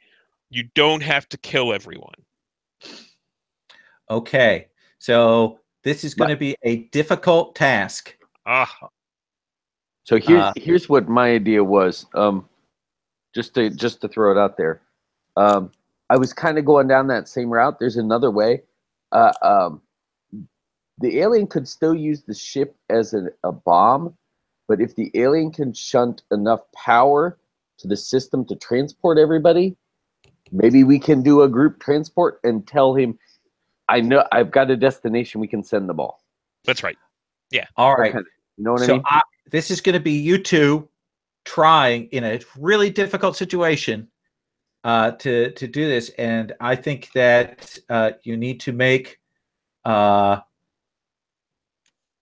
You don't have to kill everyone. Okay. So this is going to be a difficult task. So here's what my idea was. Just to throw it out there. I was kind of going down that same route. There's another way. The alien could still use the ship as a bomb, but if the alien can shunt enough power to the system to transport everybody, maybe we can do a group transport and tell him, I know I've got a destination, we can send them all. That's right. Yeah. All right. You know what I mean? This is going to be you two trying in a really difficult situation to do this, and I think that you need to make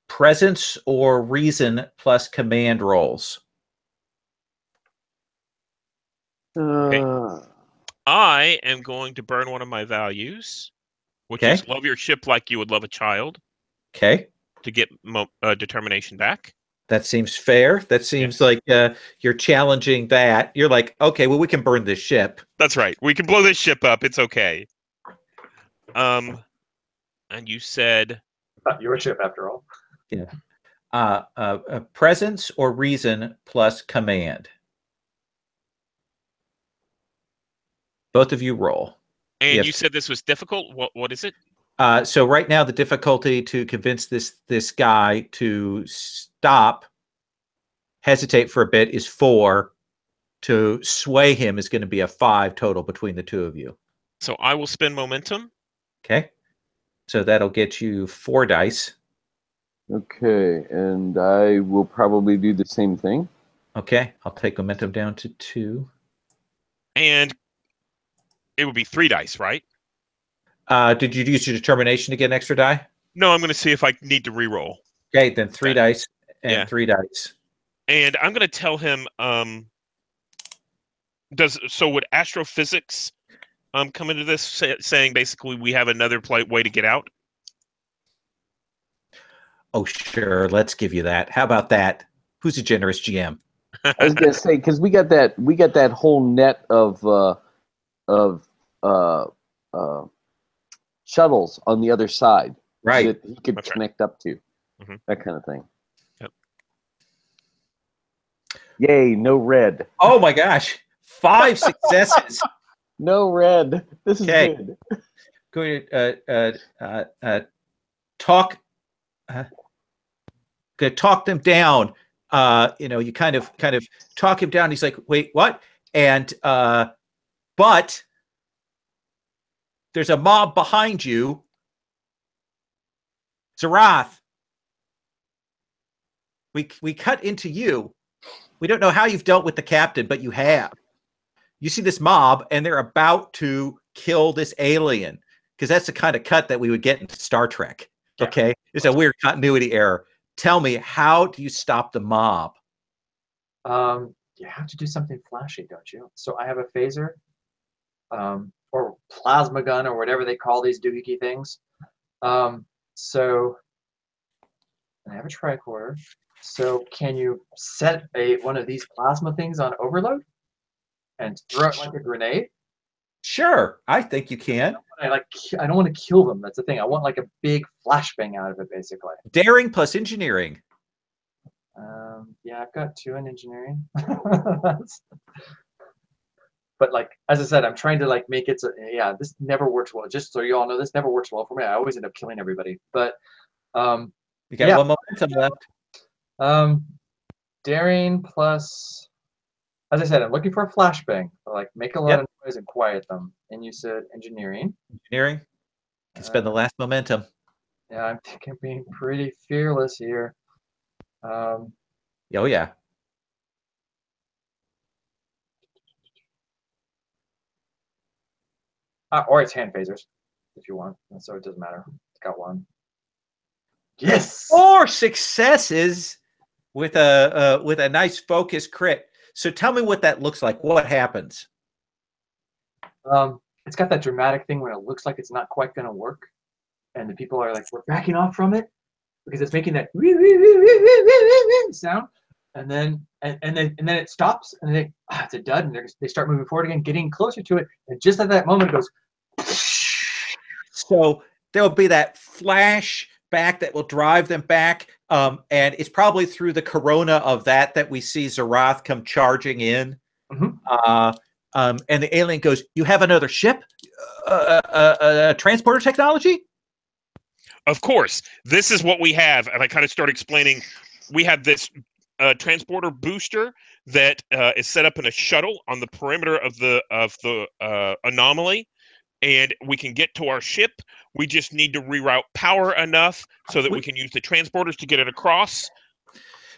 presence or reason plus command rolls. Okay. I am going to burn one of my values, which is love your ship like you would love a child. Okay. To get determination back. That seems fair. That seems like you're challenging that. You're like, okay, well, we can burn this ship. That's right. We can blow this ship up. It's okay. And you said your ship after all. Yeah. Presence or reason plus command. Both of you roll. And you said this was difficult. What is it? So right now, the difficulty to convince this guy to stop, hesitate for a bit, is 4. To sway him is going to be a 5 total between the two of you. So I will spend momentum. Okay. So that'll get you 4 dice. Okay, and I will probably do the same thing. Okay, I'll take momentum down to 2. And it would be 3 dice, right? Did you use your determination to get an extra die? No, I'm going to see if I need to re-roll. Okay, then 3 dice and 3 dice. And I'm going to tell him, would astrophysics come into this, saying basically we have another way to get out? Oh, sure. Let's give you that. How about that? Who's a generous GM? I was going to say, because we got that whole net of shuttles on the other side, right? That he could connect up to, that kind of thing. Yep. Yay! No red. Oh my gosh! 5 successes. No red. This is good. Going to talk. Going to talk them down. You kind of talk him down. He's like, "Wait, what?" And but there's a mob behind you. Zarath. We cut into you. We don't know how you've dealt with the captain, but you have. You see this mob, and they're about to kill this alien. because that's the kind of cut that we would get in Star Trek. Yeah. Okay, it's a weird continuity error. Tell me, how do you stop the mob? You have to do something flashy, don't you? So I have a phaser, or plasma gun, or whatever they call these doohickey things. So I have a tricorder. So can you set one of these plasma things on overload and throw it like a grenade? Sure, I think you can. I don't want to kill them. That's the thing. I want like a big flashbang out of it, basically. Daring plus engineering. Yeah, I've got 2 in engineering. But like, as I said, I'm trying to like make it so, yeah, this never works well. Just so you all know, this never works well for me. I always end up killing everybody. But You got one momentum left. daring plus, as I said, I'm looking for a flashbang. Like make a lot of noise and quiet them. And you said engineering. Engineering. You can spend the last momentum. Yeah, I'm thinking being pretty fearless here. Oh yeah. Or it's hand phasers, if you want. So it doesn't matter. It's got 1. Yes. 4 successes with a nice focus crit. So tell me what that looks like. What happens? It's got that dramatic thing when it looks like it's not quite going to work, and the people are like, "We're backing off from it," because it's making that sound, and then it stops, and then it's a dud, and they start moving forward again, getting closer to it, and just at that moment, it goes. So there'll be that flash back that will drive them back, and it's probably through the corona of that we see Zarath come charging in. Mm-hmm. And the alien goes, "You have another ship, transporter technology?" Of course, this is what we have, and I kind of start explaining. We have this transporter booster that is set up in a shuttle on the perimeter of the anomaly, and we can get to our ship. We just need to reroute power enough so that we can use the transporters to get it across.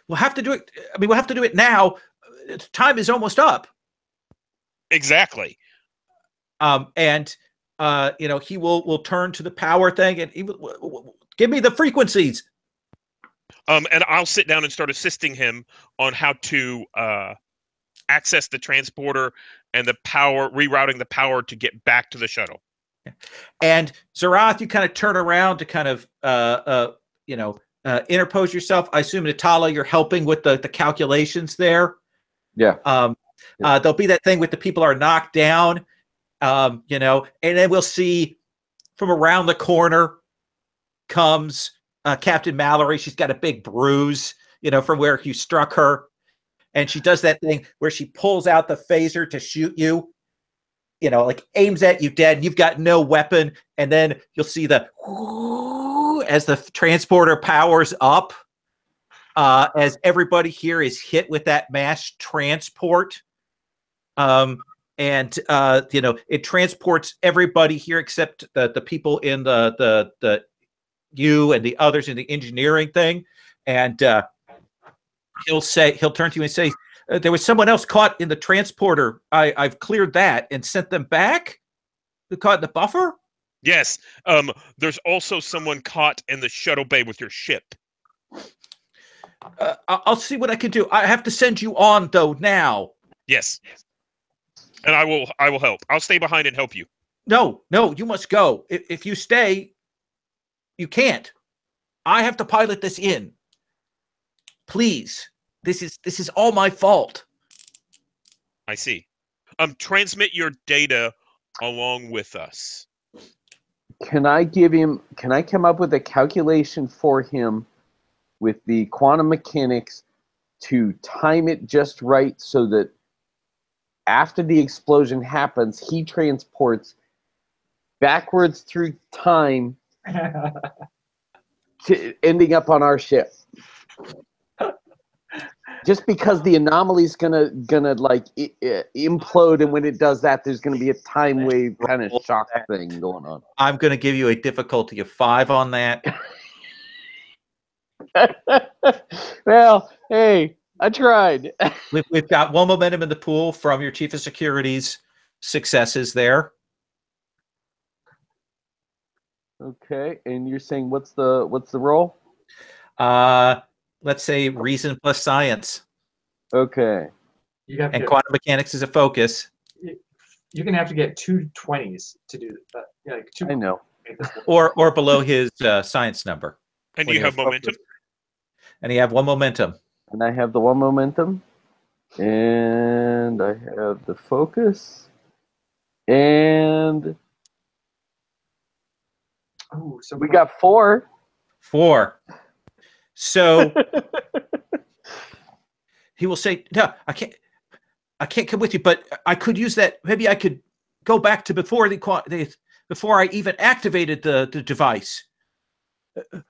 We'll have to do it. I mean, we'll have to do it now. Time is almost up. Exactly. And he will turn to the power thing and he will give me the frequencies. And I'll sit down and start assisting him on how to access the transporter and the power, rerouting the power to get back to the shuttle. And Zarath, you kind of turn around to kind of interpose yourself. I assume Natala, you're helping with the calculations there. Yeah. There'll be that thing with the people are knocked down, and then we'll see from around the corner comes Captain Mallory. She's got a big bruise, from where you struck her. And she does that thing where she pulls out the phaser to shoot you, like aims at you dead. And you've got no weapon. And then you'll see as the transporter powers up, as everybody here is hit with that mass transport. It transports everybody here except the people in the you and the others in the engineering thing. And he'll turn to you and say, there was someone else caught in the transporter. I've cleared that and sent them back. They're caught in the buffer? Yes. There's also someone caught in the shuttle bay with your ship. I'll see what I can do. I have to send you on, though, now. Yes. And I will help. I'll stay behind and help you. No, you must go. If you stay, you can't. I have to pilot this in. Please. This is all my fault. I see. Transmit your data along with us. Can I come up with a calculation for him with the quantum mechanics to time it just right so that after the explosion happens, he transports backwards through time to ending up on our ship? Just because the anomaly's gonna like implode, and when it does that, there's gonna be a time wave kind of shock thing going on. I'm gonna give you a difficulty of 5 on that. Well, hey, I tried. We've got 1 momentum in the pool from your chief of security's successes there. Okay, and you're saying what's the roll? Let's say reason plus science. Okay. You have to And get, quantum mechanics is a focus. you're gonna have to get 2 20s to do that. Yeah, like two. I know. Make this work. Or below his science number. And When you you're have momentum. focused. And you have one momentum. And I have the one momentum. And I have the focus. And Oh, so we got 4. 4. So he will say, "No, I can't come with you, but I could use that. Maybe I could go back to before before I even activated the device. I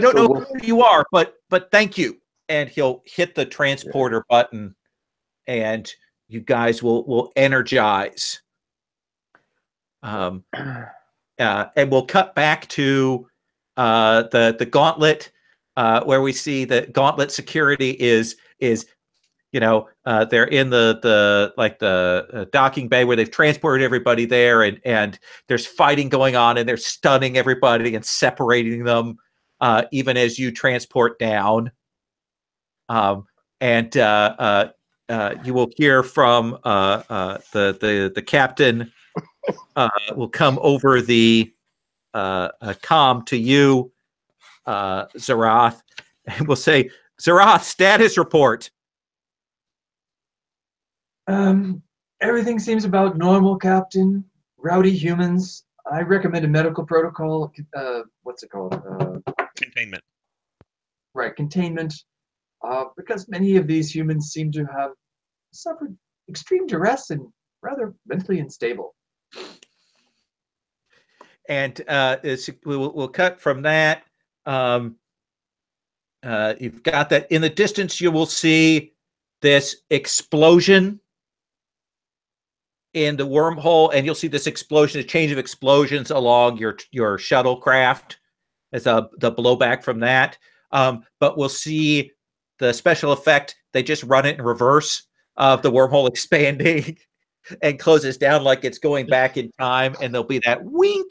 don't know who you are, but thank you." And he'll hit the transporter button, and you guys will energize. And we'll cut back to the gauntlet, where we see that gauntlet security is they're in the docking bay where they've transported everybody there, and there's fighting going on, and they're stunning everybody and separating them, even as you transport down. And you will hear from the captain. Will come over the comm to you, Zarath, and will say, "Zarath, status report." Everything seems about normal, Captain. Rowdy humans. I recommend a medical protocol. What's it called? Containment. Right, containment. Because many of these humans seem to have suffered extreme duress and rather mentally unstable. And we'll cut from that. You've got that in the distance. You will see this explosion in the wormhole, and you'll see this explosion, a change of explosions along your shuttlecraft as the blowback from that. But we'll see the special effect. They just run it in reverse of the wormhole expanding and closes down like it's going back in time, and there'll be that wink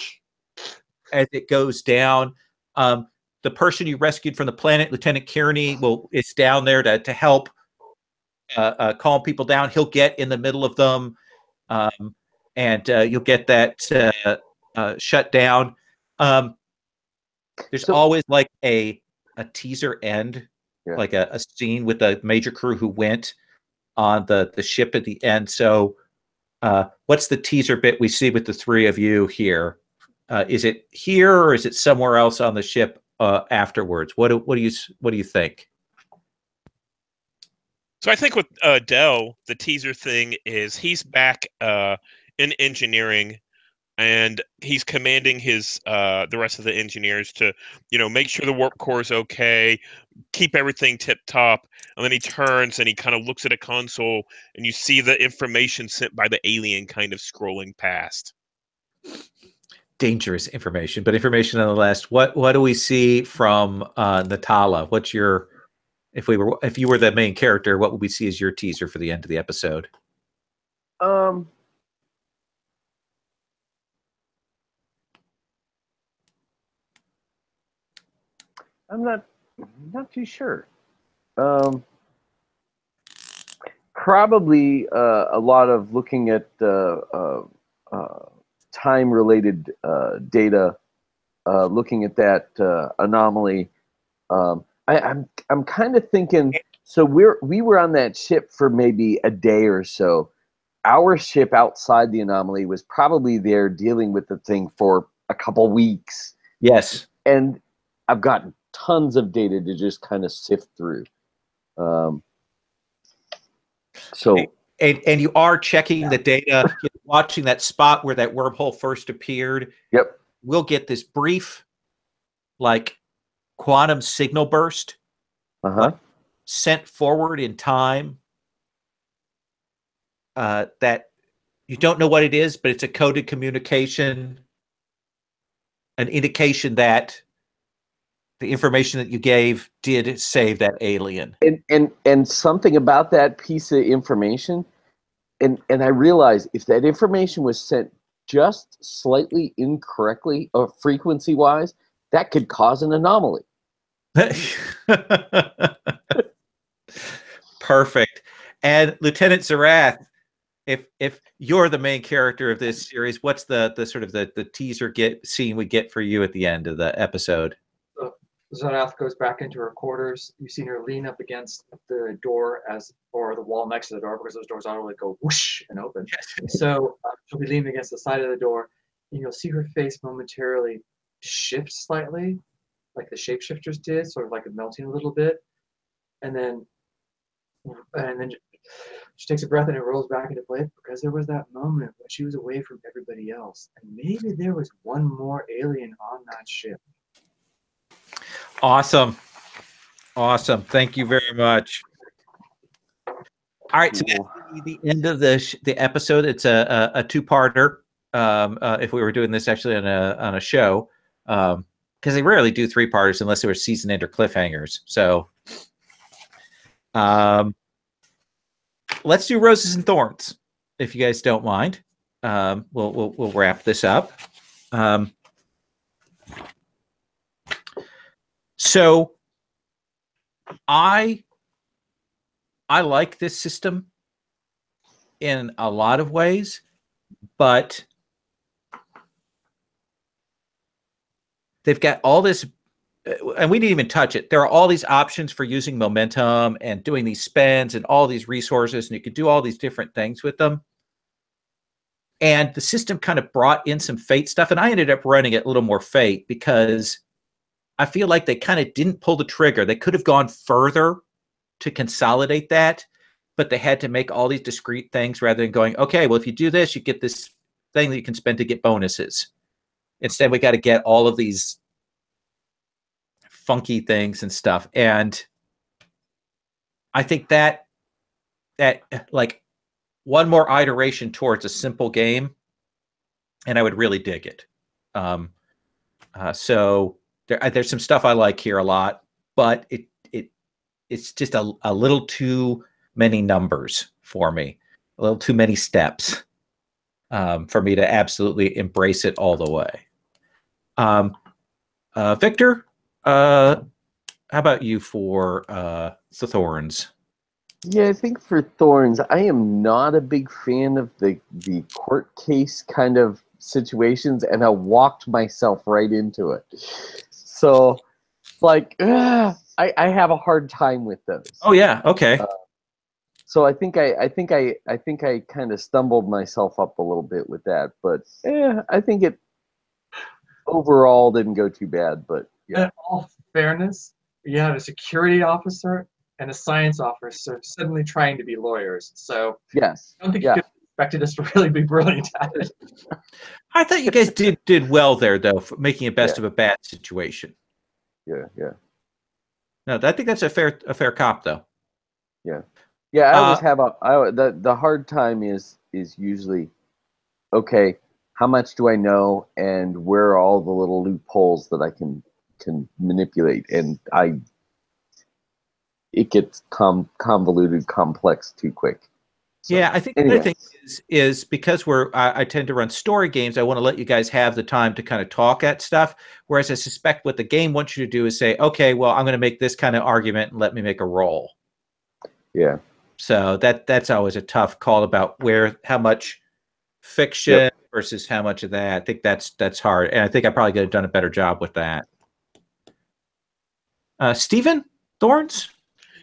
as it goes down. The person you rescued from the planet, Lieutenant Kearney, is down there to help calm people down. He'll get in the middle of them, and you'll get that shut down. There's always like a teaser end, like a scene with the major crew who went on the ship at the end. So what's the teaser bit we see with the 3 of you here? Is it here, or is it somewhere else on the ship afterwards? What do you think? So I think with Dell, the teaser thing is he's back in engineering, and he's commanding his the rest of the engineers to make sure the warp core is okay, keep everything tip top. And then he turns and he kind of looks at a console, and you see the information sent by the alien kind of scrolling past. Dangerous information, but information nonetheless. What do we see from Natala? What's your, if you were the main character, what would we see as your teaser for the end of the episode? I'm not too sure. Probably a lot of looking at time-related data, looking at that anomaly. I'm kind of thinking. So we were on that ship for maybe a day or so. Our ship outside the anomaly was probably there dealing with the thing for a couple weeks. Yes, and I've gotten tons of data to just kind of sift through. And you are checking the data, watching that spot where that wormhole first appeared. Yep. We'll get this brief, like, quantum signal burst, like, sent forward in time. That you don't know what it is, but it's a coded communication, an indication that the information that you gave did save that alien. And something about that piece of information, and I realized if that information was sent just slightly incorrectly or frequency wise, that could cause an anomaly. Perfect. And Lieutenant Zarath, if you're the main character of this series, what's the sort of the teaser scene we get for you at the end of the episode? So Zanath goes back into her quarters. You've seen her lean up against the door or the wall next to the door, because those doors automatically go whoosh and open. So she'll be leaning against the side of the door, and you'll see her face momentarily shift slightly, like the shapeshifters did, sort of like melting a little bit, and then she takes a breath and it rolls back into place, because there was that moment when she was away from everybody else, and maybe there was one more alien on that ship. Awesome. Thank you very much. All right, so that's the end of the episode. It's a two-parter. If we were doing this actually on a show, because they rarely do three-parters unless they were season-ender cliffhangers. So, let's do Roses and Thorns, if you guys don't mind. We'll wrap this up. So I like this system in a lot of ways, but they've got all this, and we didn't even touch it. There are all these options for using momentum and doing these spends and all these resources, and you could do all these different things with them. And the system kind of brought in some fate stuff, and I ended up running it a little more fate because I feel like they kind of didn't pull the trigger. They could have gone further to consolidate that, but they had to make all these discrete things rather than going, okay, well, if you do this, you get this thing that you can spend to get bonuses. Instead, we got to get all of these funky things and stuff. And I think that like one more iteration towards a simple game, and I would really dig it. So there's some stuff I like here a lot, but it's just a little too many numbers for me, a little too many steps for me to absolutely embrace it all the way. Victor, how about you for the Thorns? Yeah, I think for Thorns, I am not a big fan of the court case kind of situations, and I walked myself right into it. So, like, I have a hard time with those. Oh yeah, okay. So I think I kind of stumbled myself up a little bit with that, but I think it overall didn't go too bad. But yeah. In all fairness, you had a security officer and a science officer suddenly trying to be lawyers. So yes, I don't think you could have expected us to really be brilliant at it. I thought you guys did well there, though, for making a best of a bad situation. Yeah. No, I think that's a fair cop, though. Yeah. I always have the hard time is usually, okay, how much do I know, and where are all the little loopholes that I can manipulate, and it gets convoluted, complex too quick. So, yeah, I think the other thing is because I tend to run story games, I want to let you guys have the time to kind of talk at stuff. Whereas I suspect what the game wants you to do is say, okay, well, I'm going to make this kind of argument and let me make a roll. Yeah. So that's always a tough call about how much fiction versus how much of that. I think that's hard, and I think I probably could have done a better job with that. Stephen, Thorns?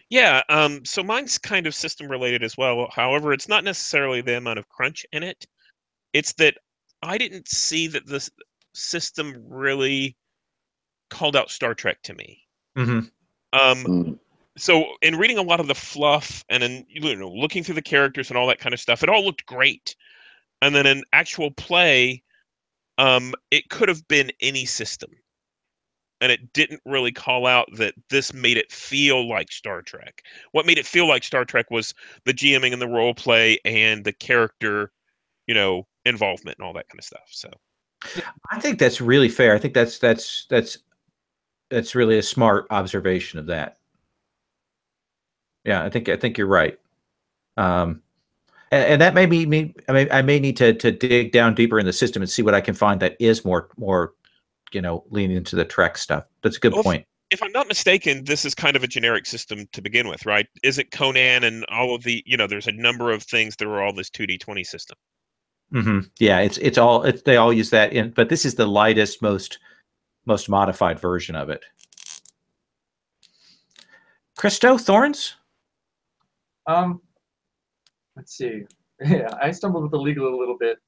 Yeah, so mine's kind of system related as well. However, it's not necessarily the amount of crunch in it. It's that I didn't see that this system really called out Star Trek to me. Mm-hmm. So in reading a lot of the fluff and in looking through the characters and all that kind of stuff, it all looked great. And then in actual play, it could have been any system. And it didn't really call out that this made it feel like Star Trek. What made it feel like Star Trek was the GMing and the role play and the character, involvement and all that kind of stuff. So I think that's really fair. I think that's really a smart observation of that. Yeah, I think you're right. And that may mean I may need to dig down deeper in the system and see what I can find that is more leaning into the Trek stuff. That's a good Well, point. if I'm not mistaken, this is kind of a generic system to begin with, right? Is it Conan and all of the, there's a number of things that are all this 2D20 system. Yeah, they all use that but this is the lightest, most modified version of it. Christo, Thorns? Let's see. Yeah, I stumbled with the legal a little bit.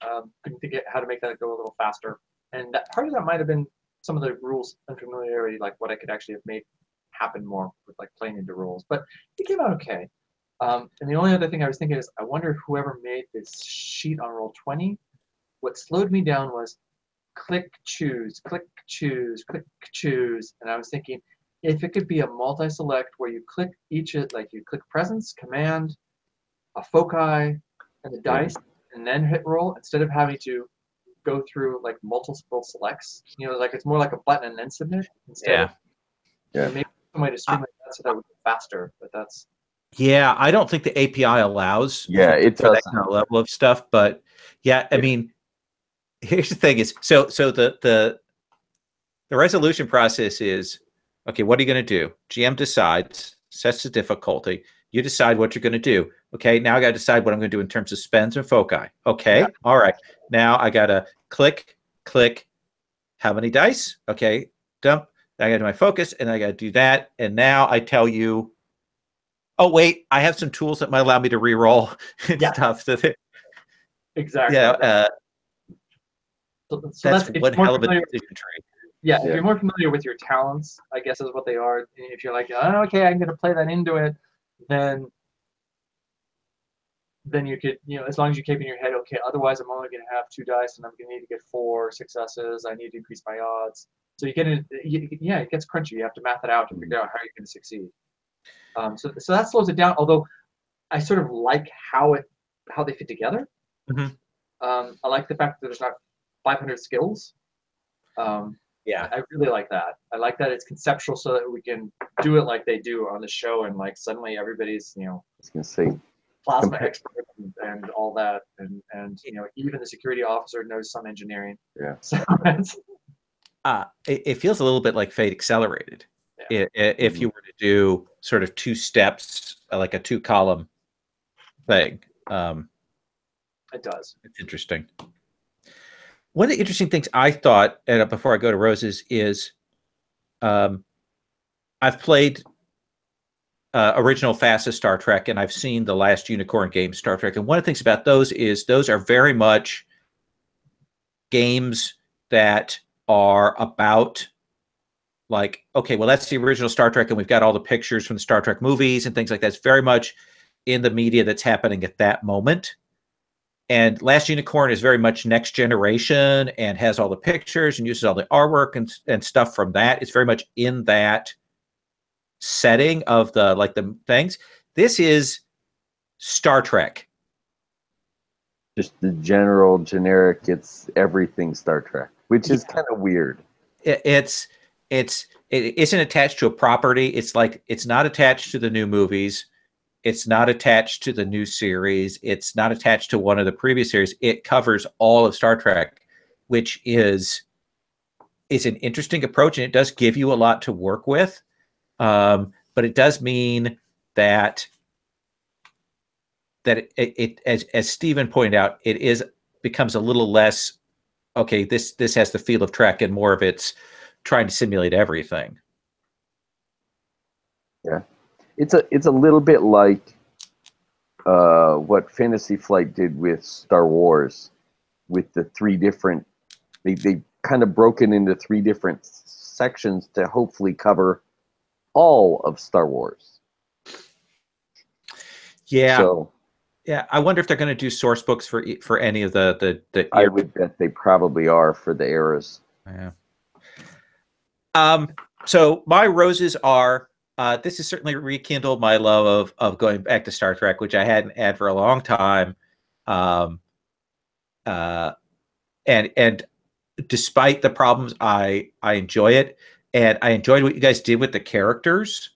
Couldn't think how to make that go a little faster. And part of that might have been some of the rules unfamiliarity, like what I could actually have made happen more with like playing into rules. But it came out okay. And the only other thing I was thinking is, I wonder whoever made this sheet on Roll20, what slowed me down was click, choose, click, choose, click, choose. And I was thinking, if it could be a multi-select where you click each, like you click presence, command, a foci, and the dice, and then hit roll, instead of having to go through like multiple selects. Like it's more like a button and then submit instead. Maybe some way to streamline that so that would be faster. But that's. Yeah, I don't think the API allows. It for that doesn't. kind of level of stuff. But yeah, I mean, here's the thing: is so the resolution process is okay. What are you going to do? GM decides, sets the difficulty. You decide what you're going to do. Okay, now I got to decide what I'm going to do in terms of spends and foci. Okay, all right. Now I got to click. How many dice? Okay, dump. I got to do my focus, and I got to do that. And now I tell you, oh wait, I have some tools that might allow me to re-roll and stuff. So Exactly. Yeah. So that's one hell of a decision tree. Yeah, if you're more familiar with your talents, I guess is what they are. If you're like, oh, okay, I'm going to play that into it, then you could, as long as you keep in your head, okay, otherwise I'm only going to have 2 dice and I'm going to need to get 4 successes. I need to increase my odds. So you get it. Yeah, it gets crunchy. You have to math it out to figure out how you're going to succeed. So that slows it down. Although I sort of like how they fit together. I like the fact that there's not 500 skills. I really like that. I like that it's conceptual so that we can do it like they do on the show, and like suddenly everybody's I was gonna say plasma expert and all that, and even the security officer knows some engineering. Yeah. So it feels a little bit like Fate Accelerated. Yeah. If you were to do sort of 2 steps, like a 2-column thing. It does. It's interesting. One of the interesting things I thought, and before I go to Roses, is I've played original fastest Star Trek, and I've seen the last Unicorn game, Star Trek. And one of the things about those is those are very much games that are about like, okay, well, that's the original Star Trek, and we've got all the pictures from the Star Trek movies and things like that. It's very much in the media that's happening at that moment. And Last Unicorn is very much next generation and has all the pictures and uses all the artwork and stuff from that. It's very much in that setting of the things. This is Star Trek. Just the generic, it's everything Star Trek, which is kind of weird. It isn't attached to a property. It's like, it's not attached to the new movies. It's not attached to the new series. It's not attached to one of the previous series. It covers all of Star Trek, which is an interesting approach, and it does give you a lot to work with. But it does mean that it as Stephen pointed out, it becomes a little less, okay, this has the feel of Trek, and more of it's trying to simulate everything. Yeah. It's a little bit like what Fantasy Flight did with Star Wars, with the 3 different. They kind of broken into 3 different sections to hopefully cover all of Star Wars. Yeah. So, yeah, I wonder if they're going to do source books for any of the. I would bet they probably are for the eras. Yeah. So my roses are. This has certainly rekindled my love of going back to Star Trek, which I hadn't had for a long time. And despite the problems, I enjoy it, and I enjoyed what you guys did with the characters.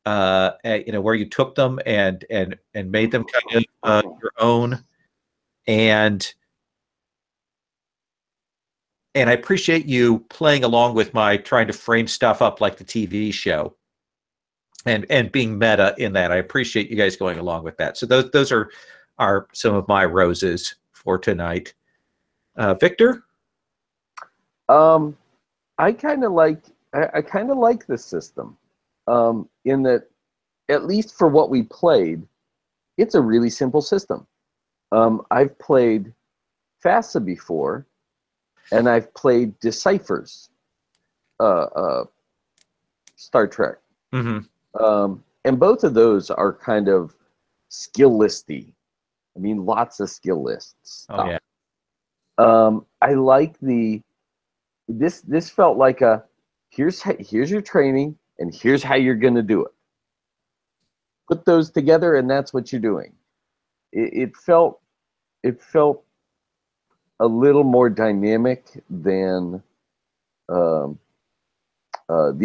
where you took them and made them kind of your own, and I appreciate you playing along with my trying to frame stuff up like the TV show, and being meta in that. I appreciate you guys going along with that. So those are some of my roses for tonight. Victor? I kind of like this system, in that, at least for what we played, it's a really simple system. I've played FASA before, and I've played Decipher's Star Trek. And both of those are kind of skill listy. I mean, lots of skill lists stuff. Oh, yeah. I like this felt like here's your training, and here's how you're going to do it. Put those together, and that's what you're doing. It felt a little more dynamic than the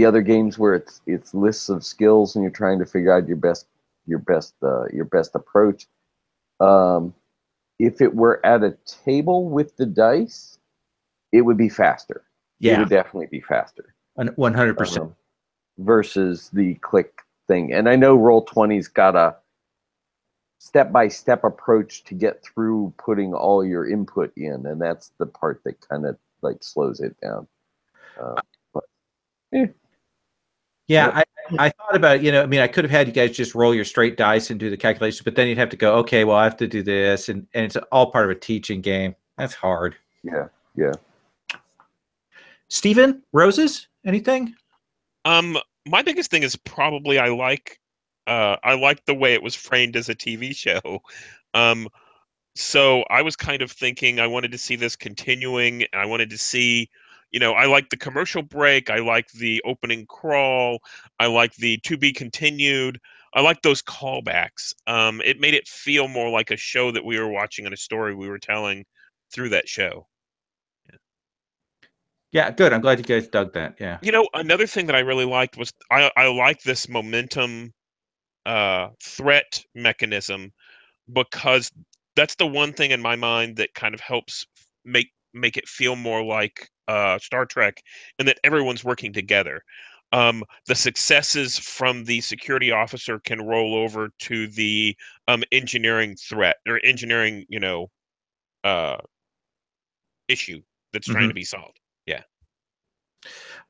other games where it's lists of skills and you're trying to figure out your best approach. If it were at a table with the dice, it would be faster. Yeah, it would definitely be faster. 100%. Versus the click thing. And I know Roll20's got a step-by-step approach to get through putting all your input in, and that's the part that kind of like slows it down. Yeah, I thought about it, I mean, I could have had you guys just roll your straight dice and do the calculations, but then you'd have to go, okay, well, I have to do this, and it's all part of a teaching game. That's hard. Yeah. Steven, roses? Anything? My biggest thing is probably I like the way it was framed as a TV show. So I was kind of thinking I wanted to see this continuing. I wanted to see, I like the commercial break. I like the opening crawl. I like the to be continued. I like those callbacks. It made it feel more like a show that we were watching and a story we were telling through that show. Yeah, good. I'm glad you guys dug that. Yeah. Another thing that I really liked was I like this momentum threat mechanism, because that's the one thing in my mind that kind of helps make it feel more like Star Trek, and that everyone's working together. The successes from the security officer can roll over to the engineering threat or engineering, issue that's trying to be solved. Yeah.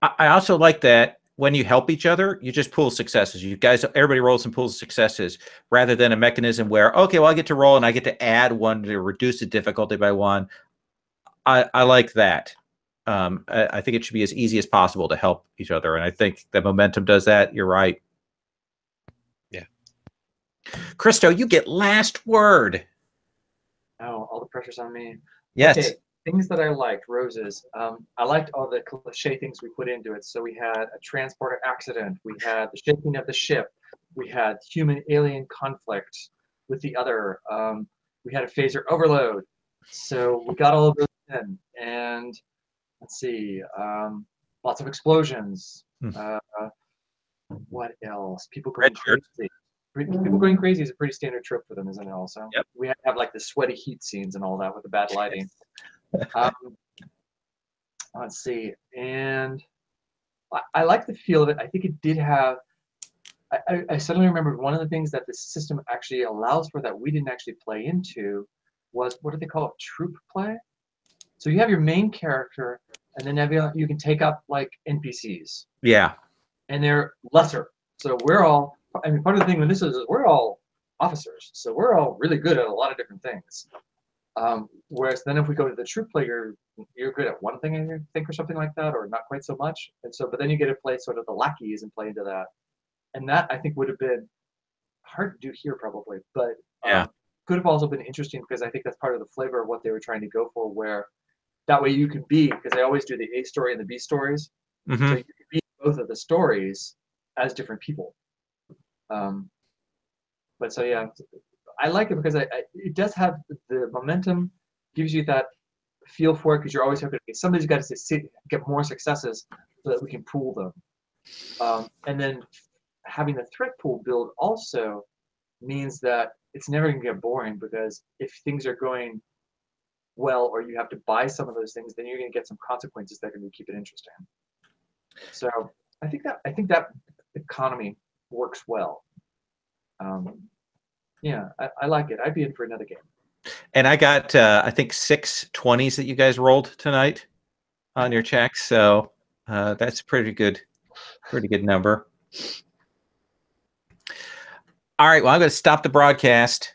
I also like that when you help each other, you just pool successes. You guys, everybody rolls and pools successes, rather than a mechanism where, okay, well, I get to roll and I get to add one to reduce the difficulty by one. I like that. I think it should be as easy as possible to help each other, and I think the momentum does that. You're right. Yeah. Christo, you get last word. Oh, all the pressure's on me. Yes. Okay, things that I liked, roses. I liked all the cliche things we put into it. So we had a transporter accident. We had the shaking of the ship. We had human-alien conflict with the other. We had a phaser overload. So we got all of those in. And let's see, lots of explosions. What else? People going crazy. People going crazy is a pretty standard trope for them, isn't it? Also, yep. We have like the sweaty heat scenes and all that with the bad lighting. Let's see, and I like the feel of it. I think it did have. I suddenly remembered one of the things that the system actually allows for that we didn't actually play into was, what do they call it? Troop play. So you have your main character, and then you can take up like NPCs. Yeah. And they're lesser. So we're all. I mean, part of the thing with this is we're all officers, so we're all really good at a lot of different things. Whereas then if we go to the troop play, you're good at one thing, I think, or something like that, or not quite so much. And so, but then you get to play sort of the lackeys and play into that. And that, I think, would have been hard to do here probably, but could have also been interesting, because I think that's part of the flavor of what they were trying to go for, where that way you can be, because they always do the A story and the B stories. So you can be both of the stories as different people. But so yeah, I like it because it does have the momentum, gives you that feel for it, because you're always hoping, okay, somebody's got to get more successes so that we can pool them. And then having the threat pool build also means that it's never going to get boring, because if things are going well or you have to buy some of those things, then you're going to get some consequences that are going to keep it interesting. So I think that economy works well. Yeah, I like it. I'd be in for another game. And I got, I think, 6 20s that you guys rolled tonight on your checks. So that's pretty good number. All right, well, I'm going to stop the broadcast